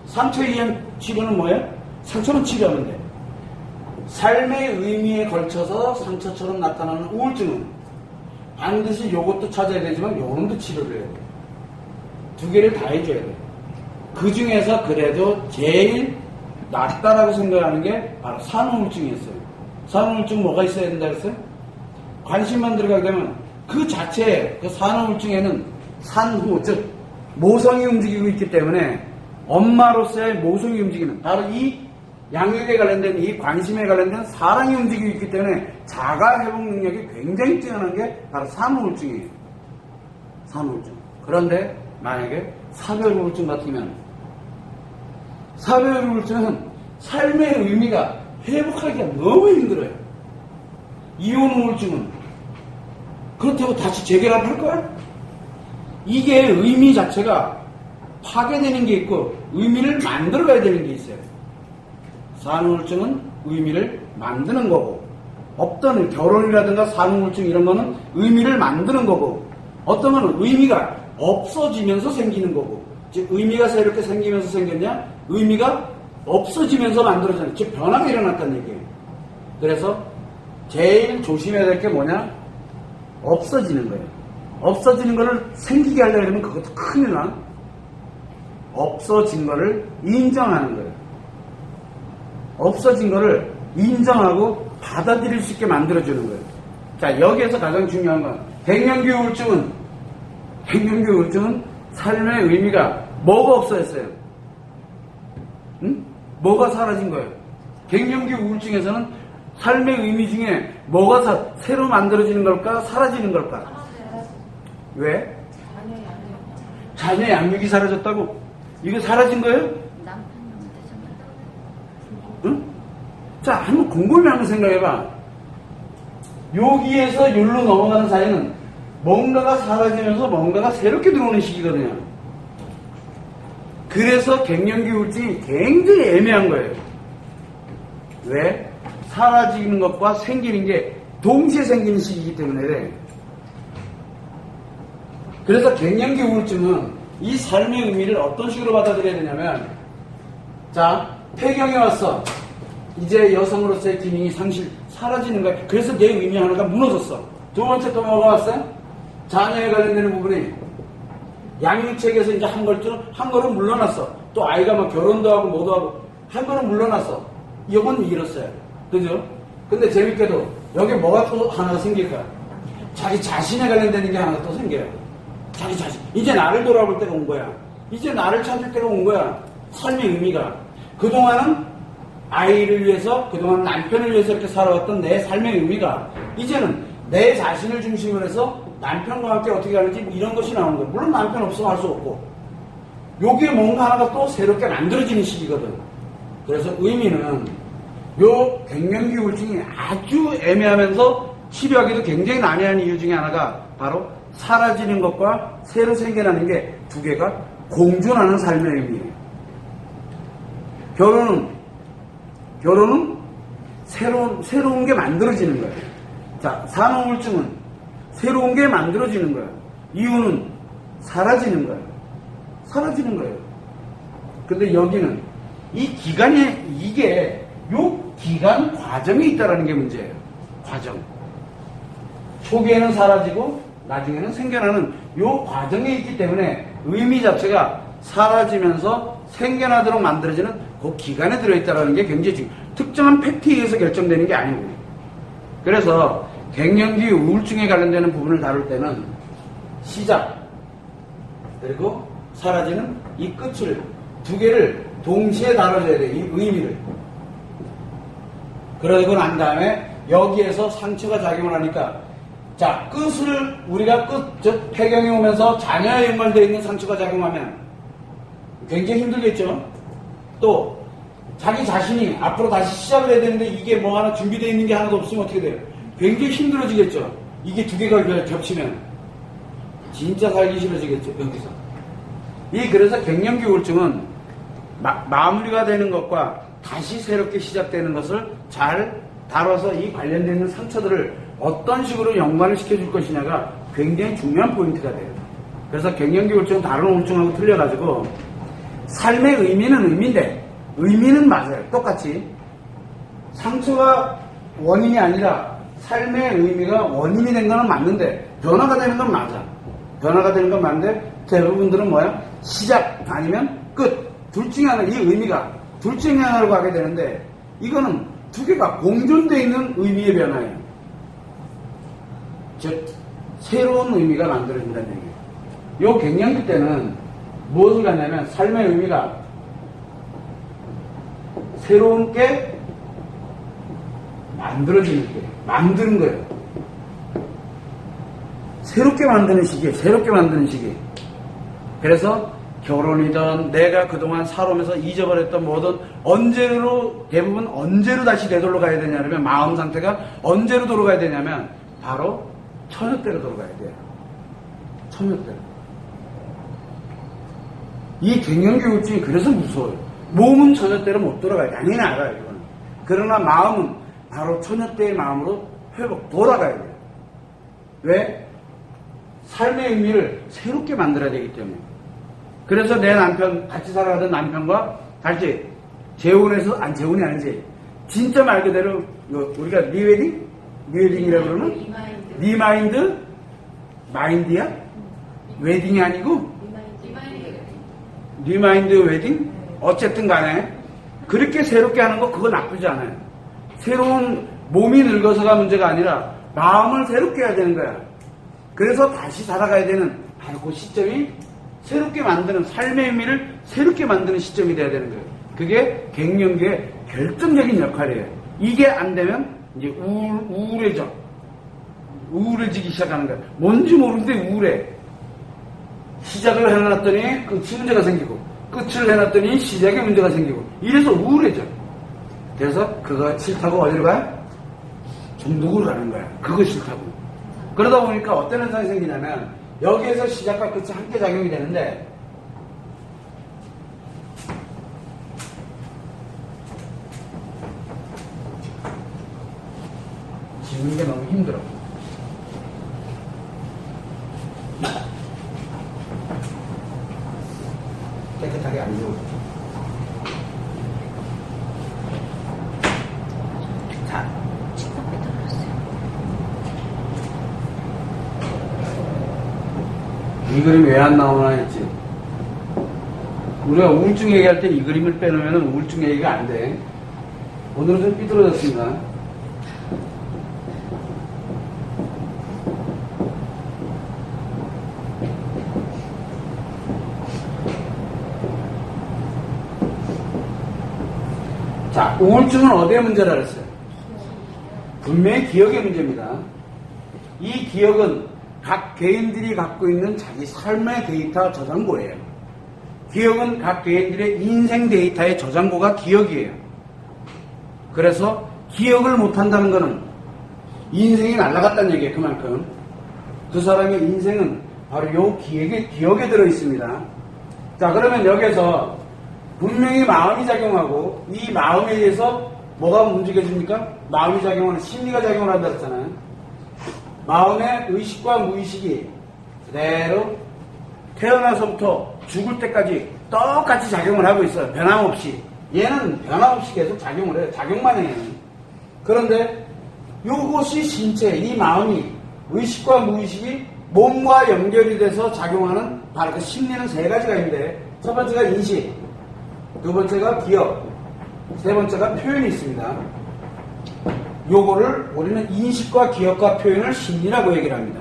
상처에 의한 치료는 뭐예요? 상처는 치료하면 돼. 삶의 의미에 걸쳐서 상처처럼 나타나는 우울증은 반드시 요것도 찾아야 되지만 요놈도 치료를 해야 돼. 두 개를 다 해줘야 돼. 그 중에서 그래도 제일 낫다라고 생각하는 게 바로 산후우울증이었어요. 산후우울증 뭐가 있어야 된다 그랬어요? 관심만 들어가게 되면 그 자체에 그 산후우울증에는 산후, 즉 모성이 움직이고 있기 때문에 엄마로서의 모성이 움직이는 바로 이 양육에 관련된 이 관심에 관련된 사랑이 움직이고 있기 때문에 자가 회복 능력이 굉장히 뛰어난 게 바로 산후우울증이에요. 산후우울증. 그런데 만약에 사별우울증 같으면 사별우울증은 삶의 의미가 회복하기가 너무 힘들어요. 이혼우울증은 그렇다고 다시 재결합할 거야? 이게 의미 자체가 파괴되는 게 있고 의미를 만들어가야 되는 게 있어요. 산후우울증은 의미를 만드는 거고 어떤 결혼이라든가 산후우울증 이런 거는 의미를 만드는 거고 어떤 거는 의미가 없어지면서 생기는 거고 즉 의미가 새롭게 생기면서 생겼냐 의미가 없어지면서 만들어지는 즉 변화가 일어났다는 얘기예요. 그래서 제일 조심해야 될 게 뭐냐 없어지는 거예요. 없어지는 거를 생기게 하려고 하면 그것도 큰일 나. 없어진 거를 인정하는 거예요. 없어진 거를 인정하고 받아들일 수 있게 만들어주는 거예요. 자, 여기에서 가장 중요한 건 갱년기 우울증은 삶의 의미가 뭐가 없어졌어요? 응? 뭐가 사라진 거예요? 갱년기 우울증에서는 삶의 의미 중에 뭐가 새로 만들어지는 걸까? 사라지는 걸까? 왜? 자녀 양육이 사라졌다고? 이거 사라진 거예요? 남편한테 전화. 응? 자, 한번 곰곰이 한번 생각해봐. 여기에서 여기로 넘어가는 사이는 뭔가가 사라지면서 뭔가가 새롭게 들어오는 시기거든요. 그래서 갱년기 우울증이 굉장히 애매한 거예요. 왜? 사라지는 것과 생기는 게 동시에 생기는 시기이기 때문에 그래. 그래서 갱년기 우울증은 이 삶의 의미를 어떤 식으로 받아들여야 되냐면 자, 폐경이 왔어. 이제 여성으로서의 기능이 사라지는 거야. 그래서 내 의미 하나가 무너졌어. 두 번째 또 뭐가 왔어요? 자녀에 관련되는 부분이 양육책에서 이제 한 걸은 물러났어. 또 아이가 막 결혼도 하고 뭐도 하고 한 걸은 물러났어. 이건 잃었어요. 그죠? 근데 재밌게도 여기 뭐가 또 하나가 생길 거야. 자기 자신에 관련되는 게 하나가 또 생겨요. 자기 자신. 이제 나를 돌아볼 때가 온 거야. 이제 나를 찾을 때가 온 거야. 삶의 의미가. 그동안은 아이를 위해서, 그동안 남편을 위해서 이렇게 살아왔던 내 삶의 의미가 이제는 내 자신을 중심으로 해서 남편과 함께 어떻게 하는지 이런 것이 나오는 거야. 물론 남편 없으면 할 수 없고. 여기에 뭔가 하나가 또 새롭게 만들어지는 시기거든. 그래서 의미는 요 갱년기 우울증이 아주 애매하면서 치료하기도 굉장히 난해한 이유 중에 하나가 바로 사라지는 것과 새로 생겨나는 게 두 개가 공존하는 삶의 의미예요. 결혼은 새로운 게 만들어지는 거예요. 자, 산후우울증은 새로운 게 만들어지는 거예요. 이유는 사라지는 거예요. 사라지는 거예요. 근데 여기는 이 기간에 요 기간 과정에 있다라는 게 문제예요. 과정. 초기에는 사라지고 나중에는 생겨나는 요 과정에 있기 때문에 의미 자체가 사라지면서 생겨나도록 만들어지는 그 기간에 들어있다는 게 굉장히 중요해요. 특정한 팩트에 의해서 결정되는 게 아니고. 그래서 갱년기 우울증에 관련되는 부분을 다룰 때는 시작 그리고 사라지는 이 끝을 두 개를 동시에 다뤄줘야 돼. 이 의미를. 그러고 난 다음에 여기에서 상처가 작용을 하니까 자, 끝을 우리가 즉 폐경이 오면서 자녀에 연관되어 있는 상처가 작용하면 굉장히 힘들겠죠. 또 자기 자신이 앞으로 다시 시작을 해야 되는데 이게 뭐 하나 준비되어 있는 게 하나도 없으면 어떻게 돼요? 굉장히 힘들어지겠죠. 이게 두 개가 겹치면 진짜 살기 싫어지겠죠. 여기서 그래서 갱년기 우울증은 마무리가 되는 것과 다시 새롭게 시작되는 것을 잘 다뤄서 이 관련되어 있는 상처들을 어떤 식으로 연관을 시켜줄 것이냐가 굉장히 중요한 포인트가 돼요. 그래서 갱년기 우울증은 다른 우울증하고 틀려가지고 삶의 의미는 의미인데 의미는 맞아요. 똑같이 상처가 원인이 아니라 삶의 의미가 원인이 된 거는 맞는데 변화가 되는 건 맞아. 변화가 되는 건 맞는데 대부분들은 뭐야? 시작 아니면 끝. 둘 중에 하나, 이 의미가 둘 중에 하나로 가게 되는데 이거는 두 개가 공존되어 있는 의미의 변화예요. 즉 새로운 의미가 만들어진다는 얘기예요. 요 갱년기 때는 무엇을 하냐면 삶의 의미가 새로운 게 만들어지는 게 만드는 거예요. 새롭게 만드는 시기에 새롭게 만드는 시기. 그래서 결혼이든 내가 그동안 살아오면서 잊어버렸던 뭐든 언제로 대부분 언제로 다시 되돌려 가야 되냐면 마음 상태가 언제로 돌아가야 되냐면 바로 처녀 때로 돌아가야 돼요. 처녀 때로. 이 갱년기 우울증이 그래서 무서워요. 몸은 처녀 때로 못 돌아가요. 당연히 알아요. 이거는. 그러나 마음은 바로 처녀 때의 마음으로 돌아가야 돼요. 왜? 삶의 의미를 새롭게 만들어야 되기 때문에. 그래서 내 남편, 같이 살아가던 남편과 같이 재혼해서, 재혼이 아니지. 진짜 말 그대로, 우리가 리웨딩? 리웨딩이라고 그러면? 리마인드? 마인드야? 웨딩이 아니고? 리마인드 웨딩? 어쨌든 간에, 그렇게 새롭게 하는 거 그거 나쁘지 않아요. 새로운 몸이 늙어서가 문제가 아니라 마음을 새롭게 해야 되는 거야. 그래서 다시 살아가야 되는 바로 그 시점이 새롭게 만드는 삶의 의미를 새롭게 만드는 시점이 돼야 되는 거예요. 그게 갱년기의 결정적인 역할이에요. 이게 안 되면 이제 우울해져. 우울해지기 시작하는 거예요. 뭔지 모르는데 우울해. 시작을 해놨더니 끝이 문제가 생기고 끝을 해놨더니 시작에 문제가 생기고 이래서 우울해져. 그래서 그거 싫다고 어디로 가요? 중독으로 가는 거야. 그거 싫다고. 그러다 보니까 어떤 현상이 생기냐면 여기에서 시작과 끝이 함께 작용이 되는데 지우는 게 너무 힘들어. 깨끗하게 안 지워. 자, 식탁에 들어갔어요. 이 그림 왜 안 나오나 했지. 우리가 우울증 얘기할 때 이 그림을 빼놓으면 우울증 얘기가 안 돼. 오늘은 좀 삐뚤어졌습니다. 자, 우울증은 어디에 문제라 그랬어요? 분명히 기억의 문제입니다. 이 기억은 각 개인들이 갖고 있는 자기 삶의 데이터 저장고예요. 기억은 각 개인들의 인생 데이터의 저장고가 기억이에요. 그래서 기억을 못한다는 것은 인생이 날아갔다는 얘기예요. 그만큼 그 사람의 인생은 바로 이 기억에 들어있습니다. 자, 그러면 여기서 분명히 마음이 작용하고 이 마음에 의해서 뭐가 움직여집니까? 마음이 작용하는 심리가 작용을 한다 했잖아요. 마음의 의식과 무의식이 그대로 태어나서부터 죽을 때까지 똑같이 작용을 하고 있어요. 변함없이. 얘는 변함없이 계속 작용을 해요. 작용만 해요. 그런데 이것이 신체, 이 마음이 의식과 무의식이 몸과 연결이 돼서 작용하는 바로 그 심리는 세 가지가 있는데 첫 번째가 인식, 두 번째가 기억, 세 번째가 표현이 있습니다. 요거를 우리는 인식과 기억과 표현을 심리라고 얘기를 합니다.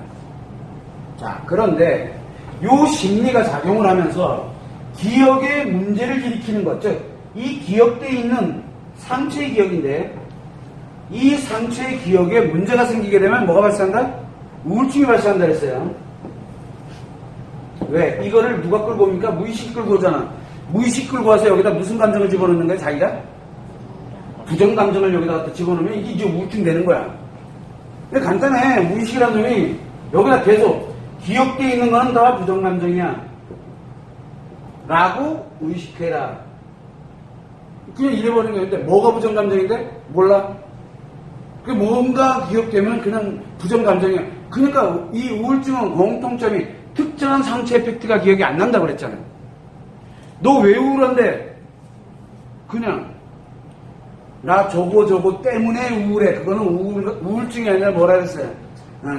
자, 그런데 요 심리가 작용을 하면서 기억에 문제를 일으키는 것, 즉 이 기억대에 있는 상처의 기억인데 이 상처의 기억에 문제가 생기게 되면 뭐가 발생한다? 우울증이 발생한다 그랬어요. 왜? 이거를 누가 끌고 옵니까? 무의식이 끌고 오잖아. 무의식 끌고 와서 여기다 무슨 감정을 집어넣는 거야, 자기가? 부정 감정을 여기다 갖다 집어넣으면 이게 이제 우울증 되는 거야. 근데 간단해. 무의식이라는 놈이 여기다 계속 기억되어 있는 거는 다 부정 감정이야. 라고 의식해라. 그냥 이래버리는 건데, 뭐가 부정 감정인데? 몰라. 그 뭔가 기억되면 그냥 부정 감정이야. 그러니까 이 우울증은 공통점이 특정한 상처 에펙트가 기억이 안 난다고 그랬잖아요. 너 왜 우울한데? 그냥 나 저거 때문에 우울해. 그거는 우울증이 아니라 뭐라 그랬어요?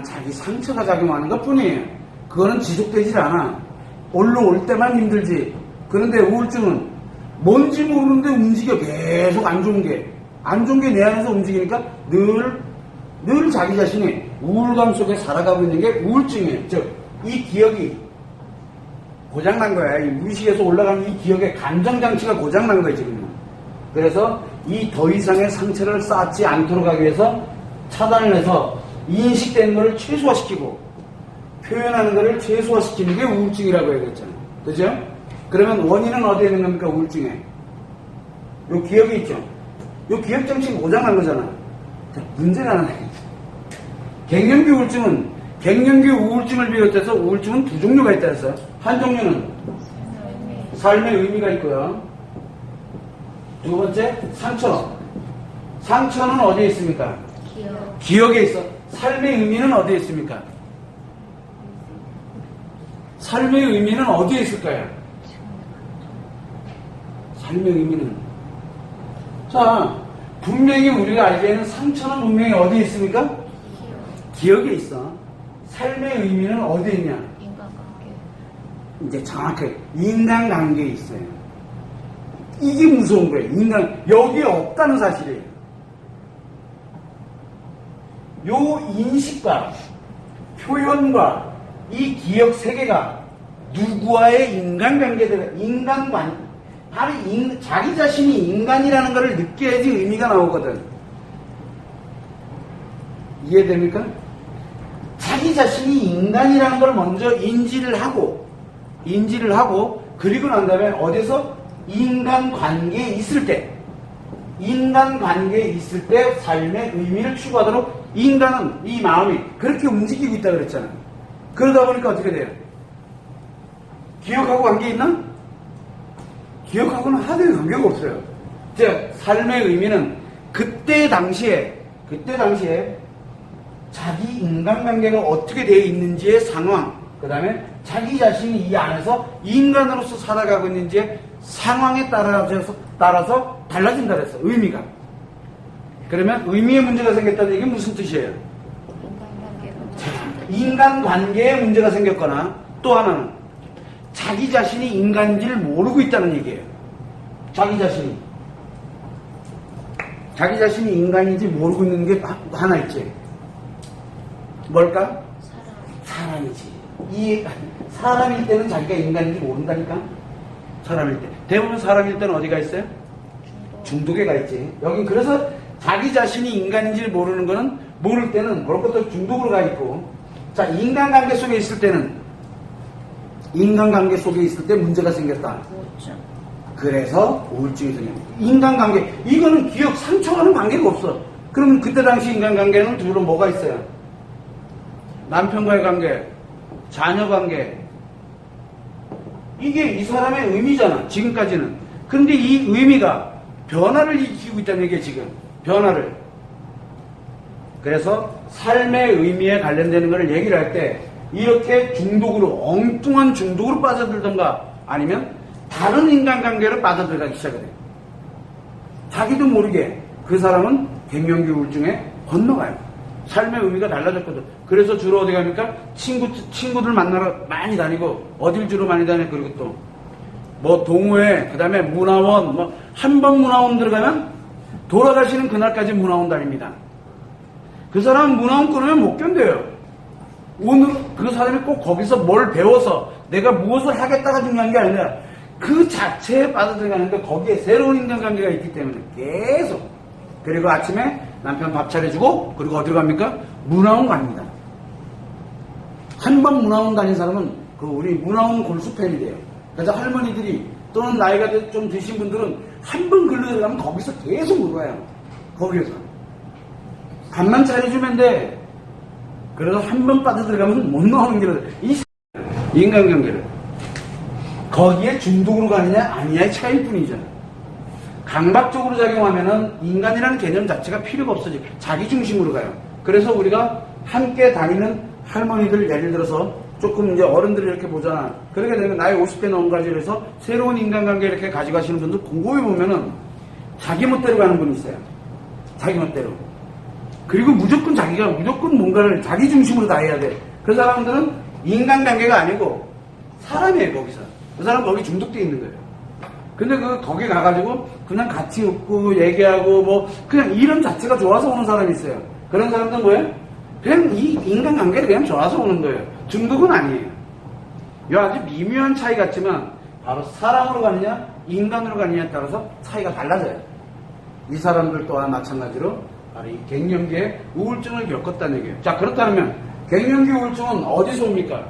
자기 상처가 작용하는 것 뿐이에요. 그거는 지속되질 않아. 올라올 때만 힘들지. 그런데 우울증은 뭔지 모르는데 움직여. 계속 안 좋은 게 내 안에서 움직이니까 늘 자기 자신이 우울감 속에 살아가고 있는 게 우울증이에요. 즉, 이 기억이 고장난 거야. 이 무의식에서 올라가는 이 기억의 감정장치가 고장난 거예요, 지금. 그래서 이 더 이상의 상처를 쌓지 않도록 하기 위해서 차단을 해서 인식되는 것을 최소화시키고 표현하는 것을 최소화시키는 게 우울증이라고 해야겠잖아요. 그죠? 그러면 원인은 어디에 있는 겁니까, 우울증에? 요 기억이 있죠? 요 기억 장치가 고장난 거잖아. 자, 문제가 하나 있죠. 갱년기 우울증은 갱년기 우울증을 비롯해서 우울증은 두 종류가 있다 했어요. 한 종류는 삶의 의미가 있고요. 두 번째, 상처. 상처는 어디에 있습니까? 기억에 있어. 삶의 의미는 어디에 있습니까? 삶의 의미는 어디에 있을까요? 삶의 의미는. 자, 분명히 우리가 알기에는 상처는 분명히 어디에 있습니까? 기억에 있어. 삶의 의미는 어디에 있냐? 인간관계. 이제 정확하게 인간관계에 있어요. 이게 무서운 거예요. 여기에 없다는 사실이에요. 요 인식과 표현과 이 기억 세계가 누구와의 인간관계들, 바로 자기 자신이 인간이라는 것을 느껴야지 의미가 나오거든. 이해됩니까? 자기 자신이 인간이라는 걸 먼저 인지를 하고, 그리고 난 다음에 어디서? 인간관계에 있을 때 삶의 의미를 추구하도록 인간은, 이 마음이 그렇게 움직이고 있다 그랬잖아요. 그러다 보니까 어떻게 돼요? 기억하고 관계 있나? 기억하고는 하나의 관계가 없어요. 즉, 삶의 의미는 그때 당시에 자기 인간관계가 어떻게 되어 있는지의 상황, 그 다음에 자기 자신이 이 안에서 인간으로서 살아가고 있는지의 상황에 따라서 달라진다 그랬어, 의미가. 그러면 의미에 문제가 생겼다는 얘기는 무슨 뜻이에요? 인간관계에 문제가 생겼거나, 또 하나는 자기 자신이 인간인지를 모르고 있다는 얘기예요. 자기 자신이 인간인지 모르고 있는 게 하나 있지. 뭘까? 사람이지. 이 사람일 때는 자기가 인간인지 모른다니까. 사람일 때. 대부분 사람일 때는 어디가 있어요? 중독에 가 있지. 여긴 그래서 자기 자신이 인간인지를 모르는 거는, 모를 때는 모를 것도 중독으로 가 있고, 자, 인간관계 속에 있을 때 문제가 생겼다. 그래서 우울증이 생깁니다. 인간관계, 이거는 기억, 상처와는 관계가 없어. 그럼 그때 당시 인간관계는 주로 뭐가 있어요? 남편과의 관계, 자녀 관계. 이게 이 사람의 의미잖아, 지금까지는. 근데 이 의미가 변화를 일으키고 있다는 얘기예요, 지금. 변화를. 그래서 삶의 의미에 관련되는 것을 얘기를 할 때 이렇게 엉뚱한 중독으로 빠져들던가 아니면 다른 인간관계로 빠져들어가기 시작을 해요. 자기도 모르게 그 사람은 갱년기 우울증에 건너가요. 삶의 의미가 달라졌거든. 그래서 주로 어디 갑니까? 친구들 만나러 많이 다니고, 어딜 주로 많이 다녀? 그리고 또 뭐 동호회, 그 다음에 문화원, 한 번 문화원 들어가면 돌아가시는 그날까지 문화원 다닙니다. 그 사람은 문화원 끊으면 못 견뎌요. 오늘 그 사람이 꼭 거기서 뭘 배워서 내가 무엇을 하겠다가 중요한 게 아니라 그 자체에 빠져들어가는데 거기에 새로운 인간관계가 있기 때문에 계속. 그리고 아침에 남편 밥 차려주고 그리고 어디로 갑니까? 문화원 갑니다. 한 번 문화원 다닌 사람은 그 우리 문화원 골수 팬이 돼요. 그래서 할머니들이 또는 나이가 좀 드신 분들은 한 번 글로 들어가면 거기서 계속 놀아요. 거기에서 밥만 차려주면 돼. 그래서 한 번 빠져들어가면 못 나오는 길을 이 인간관계를 거기에 중독으로 가느냐 아니냐의 차이일 뿐이죠. 강박적으로 작용하면은 인간이라는 개념 자체가 필요가 없어져. 자기 중심으로 가요. 그래서 우리가 함께 다니는 할머니들 예를 들어서 조금 이제 어른들을 이렇게 보잖아. 그렇게 되면 나이 50대 넘어가지고 해서 새로운 인간관계 이렇게 가져가시는 분들 곰곰이 보면은 자기 멋대로 가는 분이 있어요. 자기 멋대로. 그리고 자기가 무조건 뭔가를 자기 중심으로 다 해야 돼. 그 사람들은 인간관계가 아니고 사람이에요, 거기서. 그 사람 거기 중독돼 있는 거예요. 근데 거기 가가지고 그냥 같이 웃고 얘기하고 뭐 그냥 이런 자체가 좋아서 오는 사람이 있어요. 그런 사람들은 뭐예요? 그냥 이 인간관계가 그냥 좋아서 오는 거예요. 중독은 아니에요. 이 아주 미묘한 차이 같지만 바로 사람으로 가느냐 인간으로 가느냐에 따라서 차이가 달라져요. 이 사람들 또한 마찬가지로 바로 이 갱년기에 우울증을 겪었다는 얘기예요. 자, 그렇다면 갱년기 우울증은 어디서 옵니까?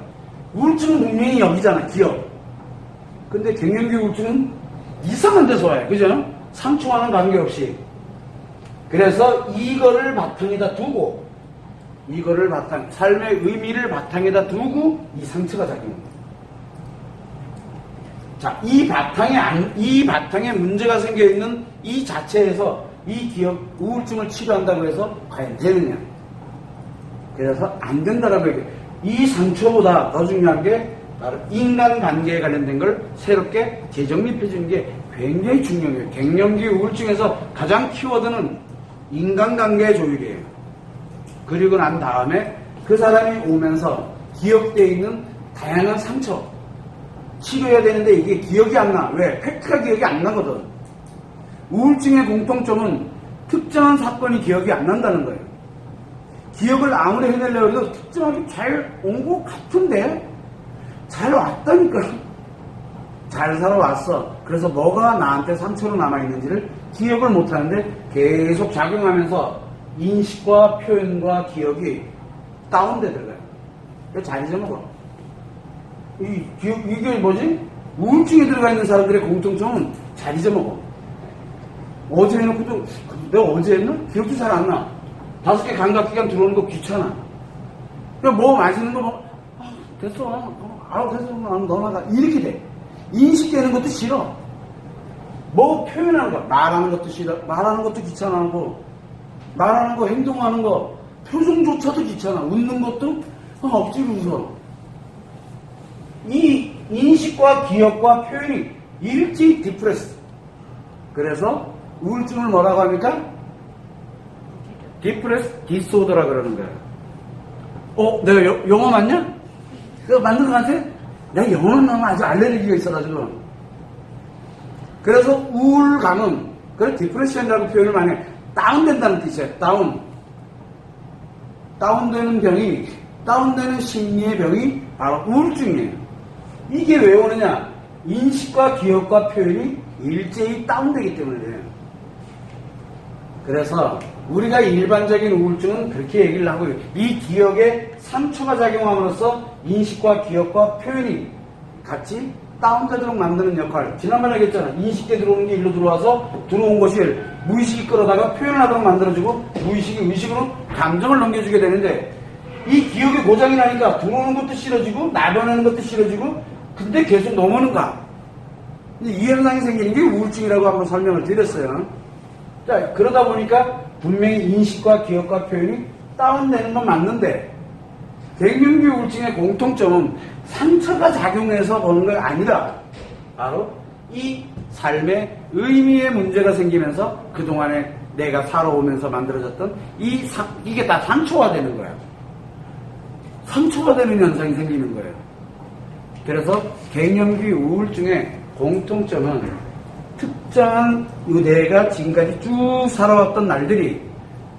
우울증은 분명히 여기잖아, 기억. 근데 갱년기 우울증은 이상한 데서 와요. 그죠? 상처와는 관계없이. 그래서 이거를 바탕에다 두고 삶의 의미를 바탕에다 두고 이 상처가 작용합니다. 자, 이 바탕에 문제가 생겨 있는 이 자체에서 이 기억, 우울증을 치료한다고 해서 과연 되느냐? 그래서 안 된다라고 얘기해요. 이 상처보다 더 중요한 게 바로 인간관계에 관련된 걸 새롭게 재정립해 주는 게 굉장히 중요해요. 갱년기 우울증에서 가장 키워드는 인간관계 조율이에요. 그리고 난 다음에 그 사람이 오면서 기억되어 있는 다양한 상처 치료해야 되는데 이게 기억이 안 나. 왜? 팩트가 기억이 안 나거든. 우울증의 공통점은 특정한 사건이 기억이 안 난다는 거예요. 기억을 아무리 해내려고 해도 특정하게 잘 온 것 같은데 잘 왔다니까. 잘 살아왔어. 그래서 뭐가 나한테 상처로 남아있는지를 기억을 못하는데 계속 작용하면서 인식과 표현과 기억이 다운돼 들어가요. 잘 잊어먹어. 이게 뭐지? 우울증에 들어가 있는 사람들의 공통점은 잘 잊어먹어. 어제 해놓고도 내가 어제 했나? 기억도 잘 안 나. 5개 감각기관 들어오는 거 귀찮아. 그냥 뭐 맛있는 거 뭐, 됐어. 됐어. 너 나가. 이렇게 돼. 인식되는 것도 싫어. 뭐 표현하는 거, 말하는 것도 싫어. 말하는 것도 귀찮아하고, 말하는 거, 행동하는 거, 표정조차도 귀찮아. 웃는 것도 억지로 웃어. 이 인식과 기억과 표현이 일제히 디프레스. 그래서 우울증을 뭐라고 합니까? 디프레스 디스오더라 그러는 거야. 내가 영어 맞냐? 그거 맞는 것 같아? 내가 영어는 너무 아주 알레르기가 있어가지고. 그래서 우울감은, 그걸 디프레션이라고 표현을 많이 해. 다운된다는 뜻이에요. 다운되는 심리의 병이 바로 우울증이에요. 이게 왜 오느냐? 인식과 기억과 표현이 일제히 다운되기 때문이에요. 그래서 우리가 일반적인 우울증은 그렇게 얘기를 하고 이 기억에 상처가 작용함으로써 인식과 기억과 표현이 같이 다운되도록 만드는 역할. 지난번에 얘기했잖아. 인식에 들어오는 게 일로 들어와서 들어온 것이 무의식이 끌어다가 표현을 하도록 만들어주고 무의식이 의식으로 감정을 넘겨주게 되는데 이 기억이 고장이 나니까 들어오는 것도 싫어지고 나변하는 것도 싫어지고 근데 계속 넘어오는가. 이 현상이 생기는 게 우울증이라고 한번 설명을 드렸어요. 자, 그러다 보니까 분명히 인식과 기억과 표현이 다운되는 건 맞는데 갱년기 우울증의 공통점은 상처가 작용해서 보는 게 아니라 바로 이 삶의 의미에 문제가 생기면서 그동안에 내가 살아오면서 만들어졌던 이게 다 상처가 되는 거야. 상처가 되는 현상이 생기는 거예요. 그래서 갱년기 우울증의 공통점은 특정한 내가 지금까지 쭉 살아왔던 날들이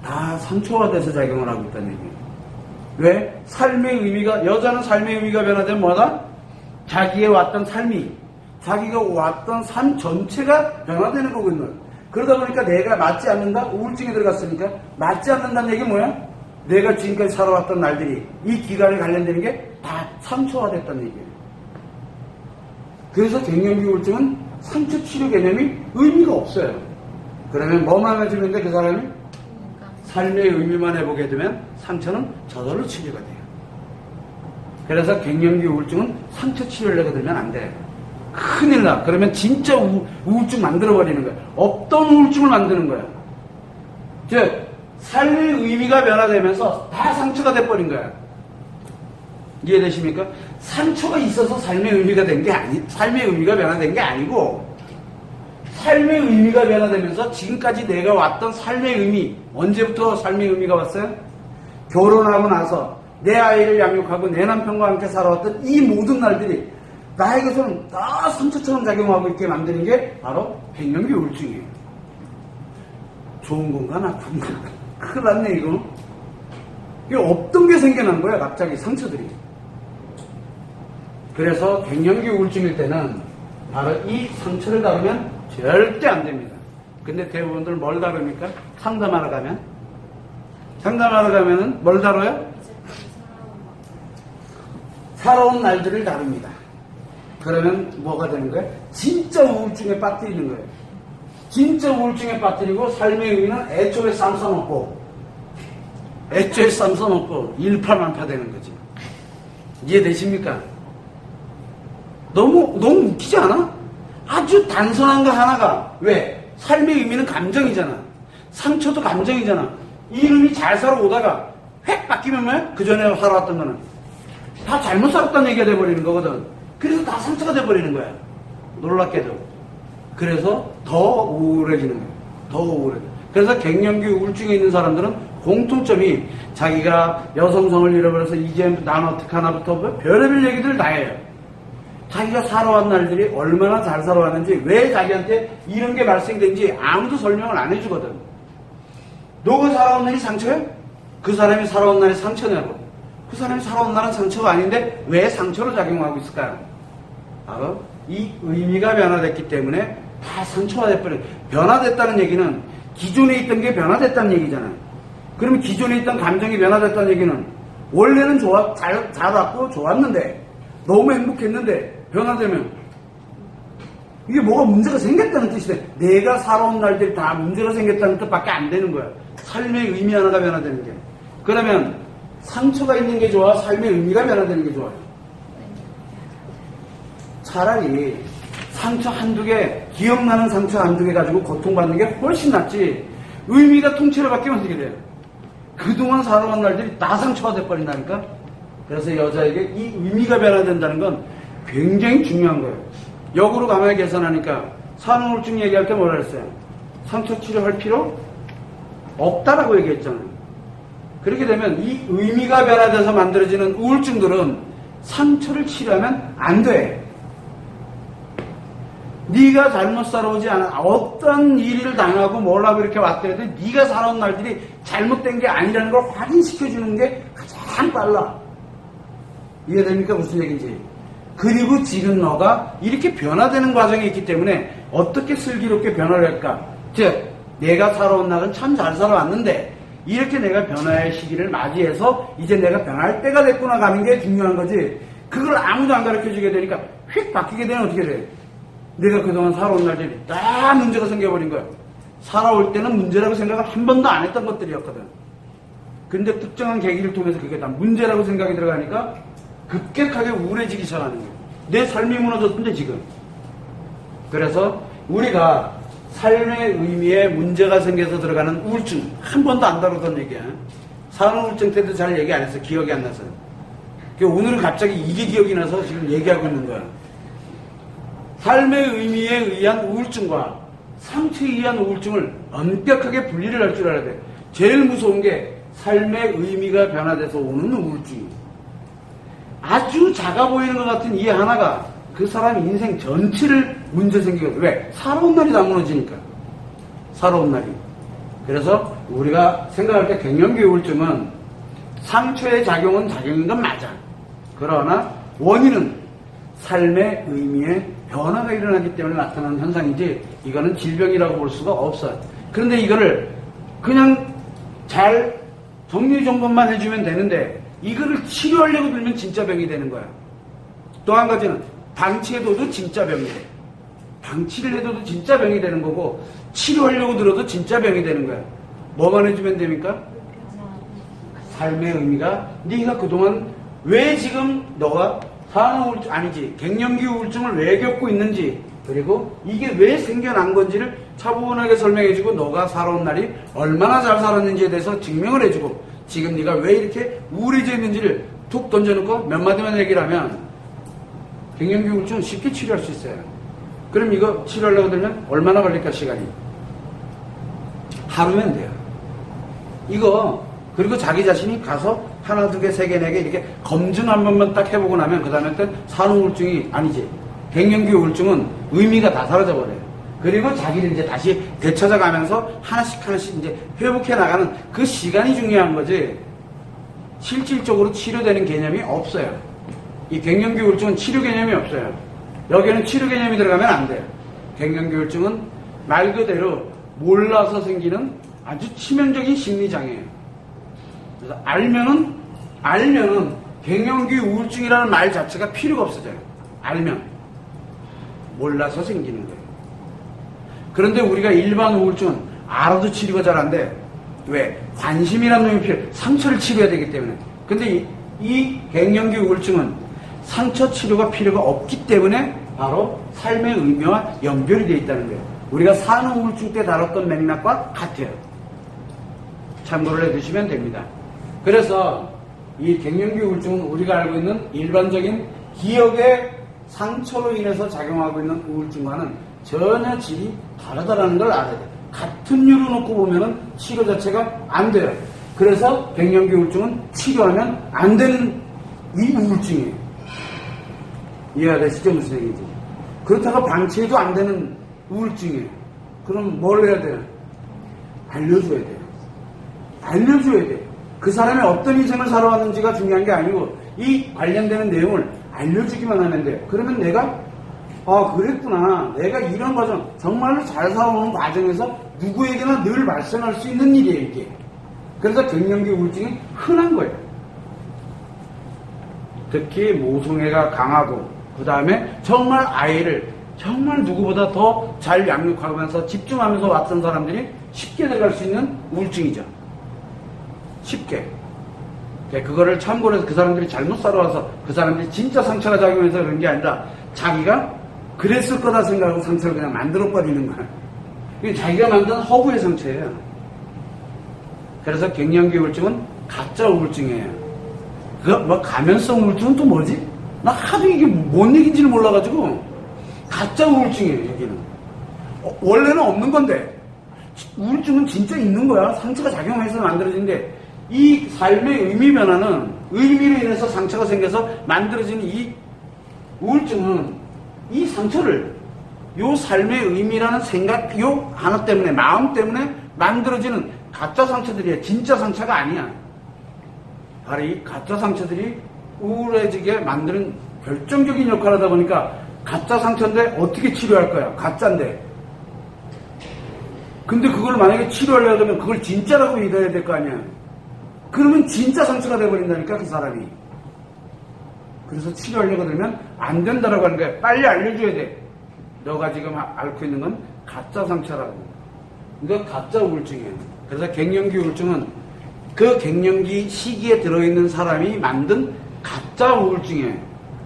다 상처가 돼서 작용을 하고 있다는 얘기예요. 왜? 삶의 의미가, 여자는 삶의 의미가 변화되면 뭐다? 자기가 왔던 삶 전체가 변화되는 거거든요. 그러다 보니까 내가 맞지 않는다? 우울증에 들어갔으니까 맞지 않는다는 얘기 뭐야? 내가 지금까지 살아왔던 날들이 이 기간에 관련되는 게 다 상처화됐다는 얘기예요. 그래서 갱년기 우울증은 상처 치료 개념이 의미가 없어요. 그러면 뭐만 해주는데 그 사람이 삶의 의미만 해보게 되면 상처는 저절로 치료가 돼요. 그래서 갱년기 우울증은 상처 치료를 하게 되면 안 돼. 큰일 나. 그러면 진짜 우울증 만들어버리는 거야. 없던 우울증을 만드는 거야. 즉 삶의 의미가 변화되면서 다 상처가 돼버린 거야. 이해되십니까? 상처가 있어서 삶의 의미가 된 게 삶의 의미가 변화된 게 아니고, 삶의 의미가 변화되면서 지금까지 내가 왔던 삶의 의미, 언제부터 삶의 의미가 왔어요? 결혼하고 나서 내 아이를 양육하고 내 남편과 함께 살아왔던 이 모든 날들이 나에게서는 다 상처처럼 작용하고 있게 만드는 게 바로 갱년기 우울증이에요. 좋은 건가 나쁜 건가? 큰일 났네 이거. 이게 없던 게 생겨난 거야 갑자기 상처들이. 그래서 갱년기 우울증일 때는 바로 이 상처를 다루면 절대 안 됩니다. 근데 대부분들 뭘 다룹니까? 상담하러 가면? 상담하러 가면은 뭘 다뤄요? 살아온 날들을 다룹니다. 그러면 뭐가 되는 거예요? 진짜 우울증에 빠뜨리는 거예요. 진짜 우울증에 빠뜨리고 삶의 의미는 애초에 쌈 싸먹고 일파만파 되는 거지. 이해되십니까? 너무 웃기지 않아? 아주 단순한 거 하나가 왜? 삶의 의미는 감정이잖아. 상처도 감정이잖아. 이름이 잘 살아오다가 획 바뀌면 뭐야? 그 전에 살아왔던 거는 다 잘못 살았다는 얘기가 돼버리는 거거든. 그래서 다 상처가 돼버리는 거야. 놀랍게도. 그래서 더 우울해지는 거야. 더 우울해. 그래서 갱년기 우울증에 있는 사람들은 공통점이 자기가 여성성을 잃어버려서 이제 난 어떡하나부터 별의별 얘기들 다 해요. 자기가 살아온 날들이 얼마나 잘 살아왔는지, 왜 자기한테 이런 게 발생된지 아무도 설명을 안 해주거든. 너가 살아온 날이 상처야? 그 사람이 살아온 날이 상처냐고. 그 사람이 살아온 날은 상처가 아닌데 왜 상처로 작용하고 있을까요? 바로 이 의미가 변화됐기 때문에 다 상처가 돼버려. 변화됐다는 얘기는 기존에 있던 게 변화됐다는 얘기잖아요. 그러면 기존에 있던 감정이 변화됐다는 얘기는 원래는 잘 왔고 좋았는데 너무 행복했는데 변화되면 이게 뭐가 문제가 생겼다는 뜻이래. 내가 살아온 날들이 다 문제가 생겼다는 뜻밖에 안 되는 거야. 삶의 의미 하나가 변화되는 게. 그러면 상처가 있는 게 좋아? 삶의 의미가 변화되는 게 좋아요? 차라리 상처 한두 개, 기억나는 상처 한두 개 가지고 고통받는 게 훨씬 낫지. 의미가 통째로 바뀌면 어떻게 돼요? 그동안 살아온 날들이 다 상처가 돼버린다니까? 그래서 여자에게 이 의미가 변화된다는 건 굉장히 중요한 거예요. 역으로 가만히 계산하니까 산후우울증 얘기할 때 뭐라 그랬어요? 상처 치료할 필요 없다라고 얘기했잖아요. 그렇게 되면 이 의미가 변화돼서 만들어지는 우울증들은 상처를 치료하면 안 돼. 네가 잘못 살아오지 않아. 어떤 일을 당하고 뭘 하고 이렇게 왔더라도 네가 살아온 날들이 잘못된 게 아니라는 걸 확인시켜주는 게 가장 빨라. 이해됩니까? 무슨 얘기인지. 그리고 지금 너가 이렇게 변화되는 과정이 있기 때문에 어떻게 슬기롭게 변화를 할까? 즉, 내가 살아온 날은 참 잘 살아왔는데 이렇게 내가 변화의 시기를 맞이해서 이제 내가 변할 때가 됐구나 가는 게 중요한 거지. 그걸 아무도 안 가르쳐주게 되니까 휙 바뀌게 되면 어떻게 돼? 내가 그동안 살아온 날들이 다 문제가 생겨버린 거야. 살아올 때는 문제라고 생각을 한 번도 안 했던 것들이었거든. 근데 특정한 계기를 통해서 그게 다 문제라고 생각이 들어가니까 급격하게 우울해지기 시작하는 거예요. 내 삶이 무너졌는데 지금. 그래서 우리가 삶의 의미에 문제가 생겨서 들어가는 우울증 한 번도 안 다루던 얘기야. 산후우울증 때도 잘 얘기 안 했어. 기억이 안 나서. 오늘은 갑자기 이게 기억이 나서 지금 얘기하고 있는 거야. 삶의 의미에 의한 우울증과 상처에 의한 우울증을 엄격하게 분리를 할 줄 알아야 돼. 제일 무서운 게 삶의 의미가 변화돼서 오는 우울증이에요. 아주 작아 보이는 것 같은 이 하나가 그 사람 인생 전체를 문제 생기거든. 왜? 살아온 날이 다 무너지니까. 살아온 날이. 그래서 우리가 생각할 때 갱년기 우울증은 상처의 작용은 작용인 건 맞아. 그러나 원인은 삶의 의미에 변화가 일어나기 때문에 나타나는 현상이지 이거는 질병이라고 볼 수가 없어요. 그런데 이거를 그냥 잘 정리정돈만 해주면 되는데 이거를 치료하려고 들면 진짜 병이 되는 거야. 또 한 가지는 방치해둬도 진짜 병이 돼. 방치를 해둬도 진짜 병이 되는 거고 치료하려고 들어도 진짜 병이 되는 거야. 뭐만 해주면 됩니까? 삶의 의미가 네가 그동안 왜 지금 너가 산후우울증 아니지 갱년기 우울증을 왜 겪고 있는지 그리고 이게 왜 생겨난 건지를 차분하게 설명해주고 너가 살아온 날이 얼마나 잘 살았는지에 대해서 증명을 해주고 지금 네가 왜 이렇게 우울해져 있는지를 툭 던져놓고 몇 마디만 얘기를 하면 갱년기 우울증은 쉽게 치료할 수 있어요. 그럼 이거 치료하려고 들면 얼마나 걸릴까 시간이? 하루면 돼요. 이거 그리고 자기 자신이 가서 하나, 두 개, 세 개, 네 개 이렇게 검증 한 번만 딱 해보고 나면 그 다음에 산후우울증이 아니지 갱년기 우울증은 의미가 다 사라져버려요. 그리고 자기를 이제 다시 되찾아가면서 하나씩 하나씩 이제 회복해 나가는 그 시간이 중요한 거지 실질적으로 치료되는 개념이 없어요. 이 갱년기 우울증은 치료 개념이 없어요. 여기는 치료 개념이 들어가면 안 돼요. 갱년기 우울증은 말 그대로 몰라서 생기는 아주 치명적인 심리장애예요. 그래서 알면은 갱년기 우울증이라는 말 자체가 필요가 없어져요. 알면 몰라서 생기는 거예요. 그런데 우리가 일반 우울증은 알아도 치료가 잘 안 돼. 왜? 관심이라는 놈이 필요해. 상처를 치료해야 되기 때문에. 근데 이 갱년기 우울증은 상처 치료가 필요가 없기 때문에 바로 삶의 의미와 연결이 되어 있다는 거예요. 우리가 산후우울증 때 다뤘던 맥락과 같아요. 참고를 해두시면 됩니다. 그래서 이 갱년기 우울증은 우리가 알고 있는 일반적인 기억의 상처로 인해서 작용하고 있는 우울증과는 전혀 질이 다르다는 걸 알아야 돼요. 같은 류로 놓고 보면은 치료 자체가 안 돼요. 그래서 갱년기 우울증은 치료하면 안 되는 이 우울증이에요. 이해가 되시죠? 무슨 얘기인지. 그렇다고 방치해도 안 되는 우울증이에요. 그럼 뭘 해야 돼요? 알려줘야 돼요. 알려줘야 돼요. 그 사람이 어떤 인생을 살아왔는지가 중요한 게 아니고 이 관련되는 내용을 알려주기만 하면 돼요. 그러면 내가 그랬구나. 내가 이런 과정 정말로 잘 살아오는 과정에서 누구에게나 늘 발생할 수 있는 일이에요. 이게. 그래서 갱년기 우울증이 흔한 거예요. 특히 모성애가 강하고 그 다음에 정말 아이를 정말 누구보다 더 잘 양육하면서 집중하면서 왔던 사람들이 쉽게 들어갈 수 있는 우울증이죠. 쉽게. 그거를 참고로 해서 그 사람들이 잘못 살아와서 그 사람들이 진짜 상처가 작용해서 그런 게 아니라 자기가 그랬을 거다 생각하고 상처를 그냥 만들어버리는 거야. 이게 자기가 만든 허구의 상처예요. 그래서 갱년기 우울증은 가짜 우울증이에요. 가면성 우울증은 또 뭐지? 나 하도 이게 뭔 얘기인지를 몰라가지고 가짜 우울증이에요. 여기는 원래는 없는 건데 우울증은 진짜 있는 거야. 상처가 작용해서 만들어지는데 이 삶의 의미 변화는 의미로 인해서 상처가 생겨서 만들어지는 이 우울증은 이 상처를 요 삶의 의미라는 생각 요 하나 때문에 마음 때문에 만들어지는 가짜 상처들이야. 진짜 상처가 아니야. 바로 이 가짜 상처들이 우울해지게 만드는 결정적인 역할을 하다 보니까 가짜 상처인데 어떻게 치료할 거야? 가짜인데. 근데 그걸 만약에 치료하려고 하면 그걸 진짜라고 믿어야 될 거 아니야. 그러면 진짜 상처가 돼버린다니까 그 사람이. 그래서 치료하려고 들면 안 된다라고 하는 거야. 빨리 알려줘야 돼. 너가 지금 앓고 있는 건 가짜 상처라고. 이거 가짜 우울증이에요. 그래서 갱년기 우울증은 그 갱년기 시기에 들어있는 사람이 만든 가짜 우울증이에요.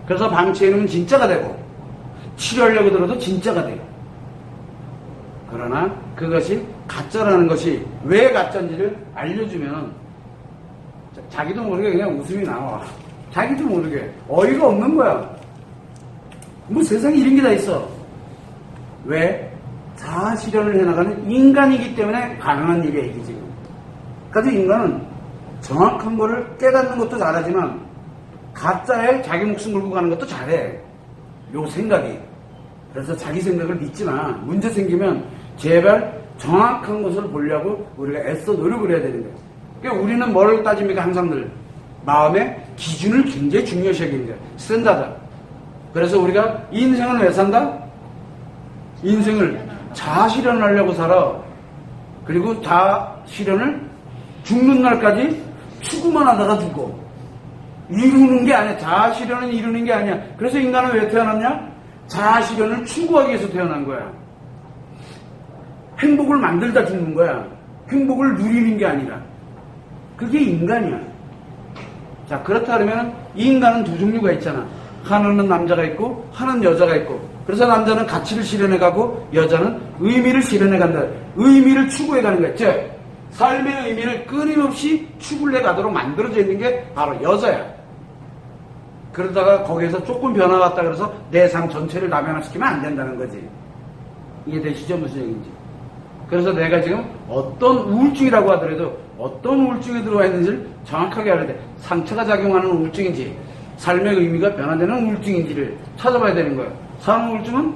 그래서 방치해놓으면 진짜가 되고 치료하려고 들어도 진짜가 돼요. 그러나 그것이 가짜라는 것이 왜 가짜인지를 알려주면 자기도 모르게 그냥 웃음이 나와. 자기도 모르게 어이가 없는 거야. 뭐 세상에 이런 게 다 있어. 왜? 자아 실현을 해나가는 인간이기 때문에 가능한 일이야 이게 지금. 그래서 인간은 정확한 거를 깨닫는 것도 잘하지만 가짜에 자기 목숨 걸고 가는 것도 잘해. 요 생각이. 그래서 자기 생각을 믿지 마. 문제 생기면 제발 정확한 것을 보려고 우리가 애써 노력을 해야 되는 거예요. 그러니까 우리는 뭘 따집니까? 항상 늘 마음의 기준을 굉장히 중요시 여기는 거예요. 스탠다드. 그래서 우리가 인생을 왜 산다? 인생을 자아실현을 하려고 살아. 그리고 자아실현을 죽는 날까지 추구만 하다가 죽어. 이루는 게 아니야. 자아실현은 이루는 게 아니야. 그래서 인간은 왜 태어났냐? 자아실현을 추구하기 위해서 태어난 거야. 행복을 만들다 죽는 거야. 행복을 누리는 게 아니라. 그게 인간이야. 자, 그렇다 그러면 이 인간은 두 종류가 있잖아. 하나는 남자가 있고 하나는 여자가 있고. 그래서 남자는 가치를 실현해가고 여자는 의미를 실현해간다. 의미를 추구해가는 거야. 즉 삶의 의미를 끊임없이 추구를 해가도록 만들어져 있는 게 바로 여자야. 그러다가 거기에서 조금 변화 왔다 그래서 내 삶 전체를 남용시키면 안 된다는 거지. 이해되시죠? 무슨 얘기인지. 그래서 내가 지금 어떤 우울증이라고 하더라도 어떤 우울증에 들어와 있는지를 정확하게 알아야 돼. 상처가 작용하는 우울증인지 삶의 의미가 변화되는 우울증인지를 찾아봐야 되는 거예요. 사람 우울증은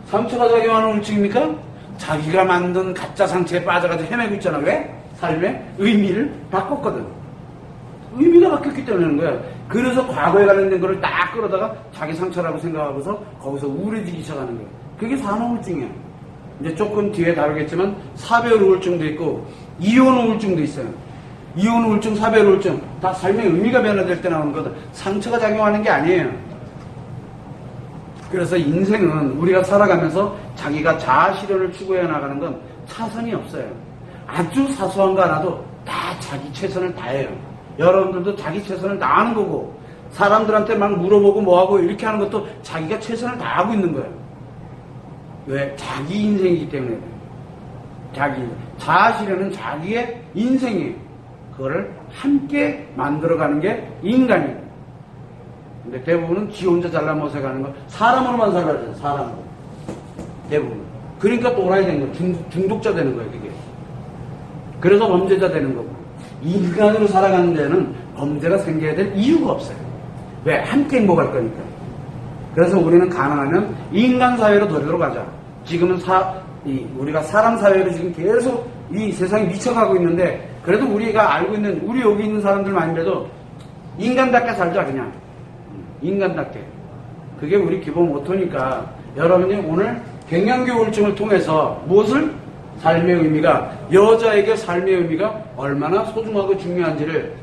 상처가 작용하는 우울증입니까? 자기가 만든 가짜 상처에 빠져가지고 헤매고 있잖아. 왜? 삶의 의미를 바꿨거든. 의미가 바뀌었기 때문에 그런 거야. 그래서 과거에 관련된 거를 딱 끌어다가 자기 상처라고 생각하고서 거기서 우울해지기 시작하는 거야. 그게 산후 우울증이야. 이제 조금 뒤에 다루겠지만 사별 우울증도 있고 이혼 우울증도 있어요. 이혼 우울증, 사별 우울증 다 삶의 의미가 변화될 때 나오는 거다. 상처가 작용하는 게 아니에요. 그래서 인생은 우리가 살아가면서 자기가 자아실현을 추구해 나가는 건 차선이 없어요. 아주 사소한 거 하나도 다 자기 최선을 다해요. 여러분들도 자기 최선을 다하는 거고 사람들한테 막 물어보고 뭐하고 이렇게 하는 것도 자기가 최선을 다하고 있는 거예요. 왜? 자기 인생이기 때문에. 자아실현은 자기의 인생이에요. 그거를 함께 만들어가는 게 인간이에요. 근데 대부분은 지 혼자 잘난 못해 가는 거 사람으로만 살아요. 사람으로. 대부분. 그러니까 또라이 되는 거예요. 중독자 되는 거예요. 그게. 그래서 범죄자 되는 거고. 인간으로 살아가는 데는 범죄가 생겨야 될 이유가 없어요. 왜? 함께 행복할 거니까. 그래서 우리는 가능하면 인간 사회로 들어가자. 지금은 우리가 사람 사회로 지금 계속 이 세상이 미쳐가고 있는데 그래도 우리가 알고 있는 우리 여기 있는 사람들만이라도 인간답게 살자. 그냥 인간답게. 그게 우리 기본 모토니까 여러분이 오늘 갱년기 우울증을 통해서 무엇을? 삶의 의미가 여자에게 삶의 의미가 얼마나 소중하고 중요한지를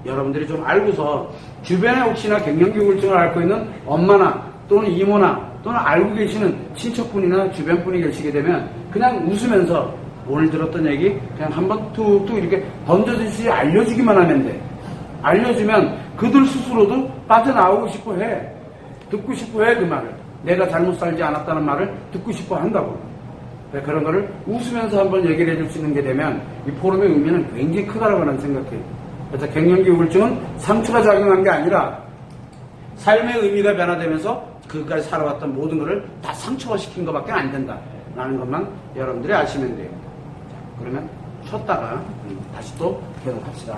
여러분들이 좀 알고서 주변에 혹시나 갱년기 우울증을 앓고 있는 엄마나 또는 이모나 또는 알고 계시는 친척분이나 주변분이 계시게 되면 그냥 웃으면서 오늘 들었던 얘기 그냥 한번 툭툭 이렇게 던져주시 알려주기만 하면 돼. 알려주면 그들 스스로도 빠져나오고 싶어 해. 듣고 싶어 해. 그 말을. 내가 잘못 살지 않았다는 말을 듣고 싶어 한다고. 그런 거를 웃으면서 한번 얘기를 해줄 수 있는 게 되면 이 포럼의 의미는 굉장히 크다라고 나는 생각해요. 그래서 갱년기 우울증은 상처가 작용한 게 아니라 삶의 의미가 변화되면서 그까지 살아왔던 모든 것을 다 상처화시킨 것밖에 안 된다라는 것만 여러분들이 아시면 돼요. 그러면 쉬었다가 다시 또 계속 합시다.